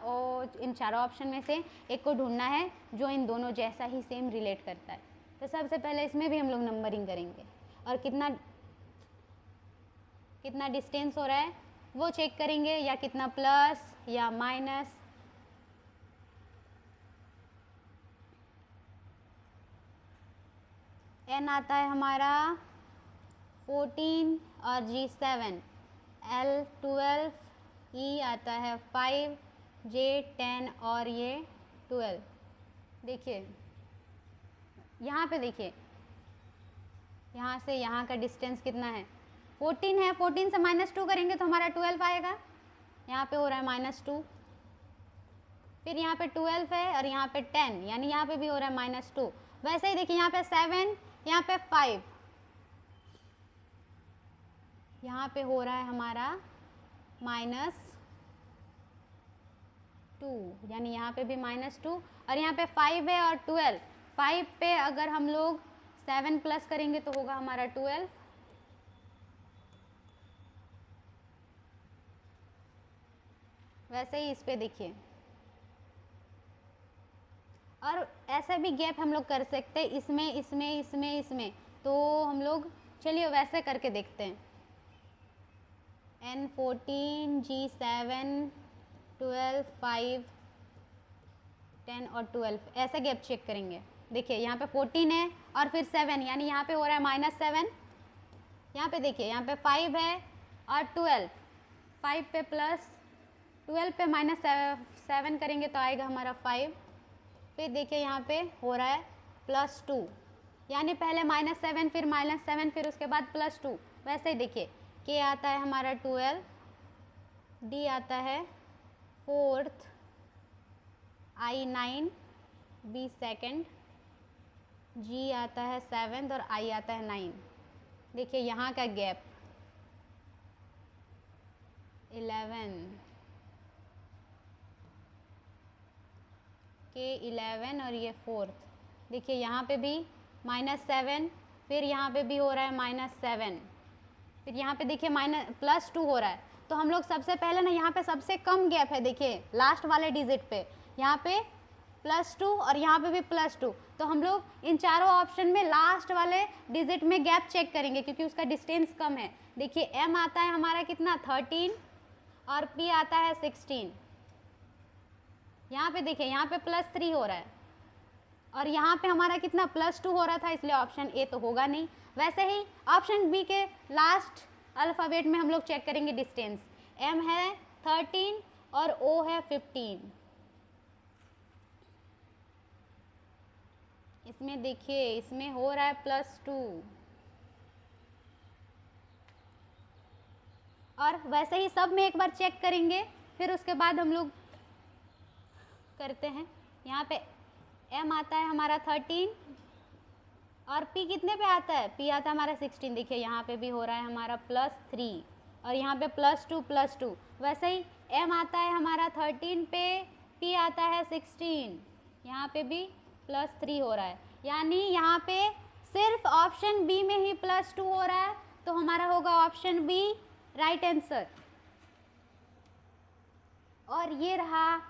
इन चारों ऑप्शन में से एक को ढूंढना है जो इन दोनों जैसा ही सेम रिलेट करता है। तो सबसे पहले इसमें भी हम लोग नंबरिंग करेंगे, और कितना डिस्टेंस हो रहा है वो चेक करेंगे, या कितना प्लस या माइनस। n आता है हमारा 14 और g 7, l 12, e आता है 5, j 10 और ये 12। देखिए यहाँ पे, देखिए यहाँ से यहाँ का डिस्टेंस कितना है, 14 है, 14 से -2 करेंगे तो हमारा 12 आएगा। यहाँ पे हो रहा है -2, फिर यहाँ पे 12 है और यहाँ पे 10, यानी यहाँ पे भी हो रहा है -2। वैसे ही देखिए यहाँ पे 7, यहाँ पे 5, यहाँ पे हो रहा है हमारा -2, यानी यहाँ पे भी -2, और यहाँ पे 5 है और 12। 5 पे अगर हम लोग 7 प्लस करेंगे तो होगा हमारा 12। वैसे ही इस पे देखिए, और ऐसा भी गैप हम लोग कर सकते हैं, इसमें इसमें इसमें इसमें। तो हम लोग चलिए वैसे करके देखते हैं। n 14, g 7, 12, 5, 10 और 12, ऐसे गैप चेक करेंगे। देखिए यहाँ पे 14 है और फिर 7, यानी यहाँ पे हो रहा है -7। यहाँ पे देखिए यहाँ पे 5 है और 12, 5 पे प्लस 12 पे -7 करेंगे तो आएगा हमारा 5। फिर देखिए यहाँ पे हो रहा है +2, यानी पहले -7 फिर -7 फिर उसके बाद +2। वैसे ही देखिए k आता है हमारा 12, d आता है 4th, i 9, b 2nd, g आता है 7th और i आता है 9। देखिए यहाँ का गैप 11, k 11 और ये 4th। देखिए यहाँ पे भी -7, फिर यहाँ पे भी हो रहा है -7, फिर यहाँ पे देखिए +2 हो रहा है। तो हम लोग सबसे पहले ना यहाँ पे सबसे कम गैप है, देखिए लास्ट वाले डिजिट पे यहाँ पे +2 और यहाँ पे भी +2। तो हम लोग इन चारों ऑप्शन में लास्ट वाले डिजिट में गैप चेक करेंगे क्योंकि उसका डिस्टेंस कम है। देखिए m आता है हमारा कितना 13 और p आता है 16। यहाँ पे देखिए यहाँ पे +3 हो रहा है और यहाँ पे हमारा कितना +2 हो रहा था, इसलिए ऑप्शन ए तो होगा नहीं। वैसे ही ऑप्शन बी के लास्ट अल्फ़ाबेट में हम लोग चेक करेंगे डिस्टेंस। m है 13 और o है 15। इसमें देखिए इसमें हो रहा है +2, और वैसे ही सब में एक बार चेक करेंगे, फिर उसके बाद हम लोग करते हैं। यहाँ पे m आता है हमारा 13 और p कितने पे आता है, p आता है हमारा 16। देखिए यहाँ पे भी हो रहा है हमारा +3 और यहाँ पे +2। वैसे ही m आता है हमारा 13 पे, p आता है 16, यहाँ पे भी +3 हो रहा है, यानी यहाँ पे सिर्फ ऑप्शन बी में ही +2 हो रहा है। तो हमारा होगा ऑप्शन बी राइट आंसर। और ये रहा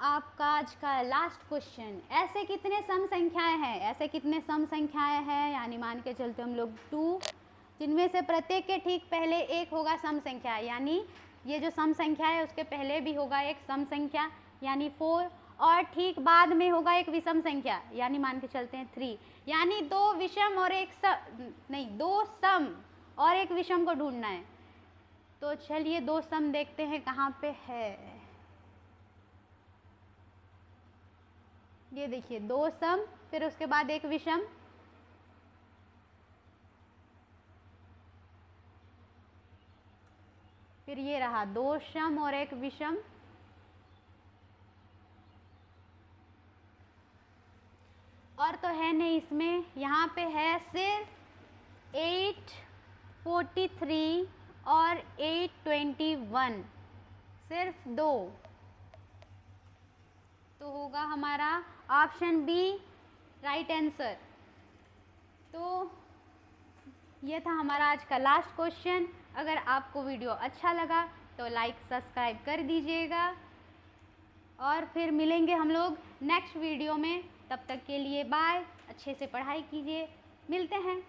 आपका आज का लास्ट क्वेश्चन। ऐसे कितने सम संख्याएं हैं, यानी मान के चलते हम लोग 2, जिनमें से प्रत्येक के ठीक पहले एक होगा सम संख्या, यानी ये जो सम संख्या है उसके पहले भी होगा एक सम संख्या यानी 4, और ठीक बाद में होगा एक विषम संख्या, यानी मान के चलते हैं 3। यानी दो सम और एक विषम को ढूंढना है। तो चलिए 2 सम देखते हैं कहाँ पे है। ये देखिए 2 सम, फिर उसके बाद एक विषम, फिर ये रहा 2 सम और एक विषम, और तो है नहीं इसमें। यहाँ पे है सिर्फ 843 और 821, सिर्फ 2, तो होगा हमारा ऑप्शन बी राइट आंसर। तो ये था हमारा आज का लास्ट क्वेश्चन। अगर आपको वीडियो अच्छा लगा तो लाइक सब्सक्राइब कर दीजिएगा, और फिर मिलेंगे हम लोग नेक्स्ट वीडियो में। तब तक के लिए बाय, अच्छे से पढ़ाई कीजिए, मिलते हैं।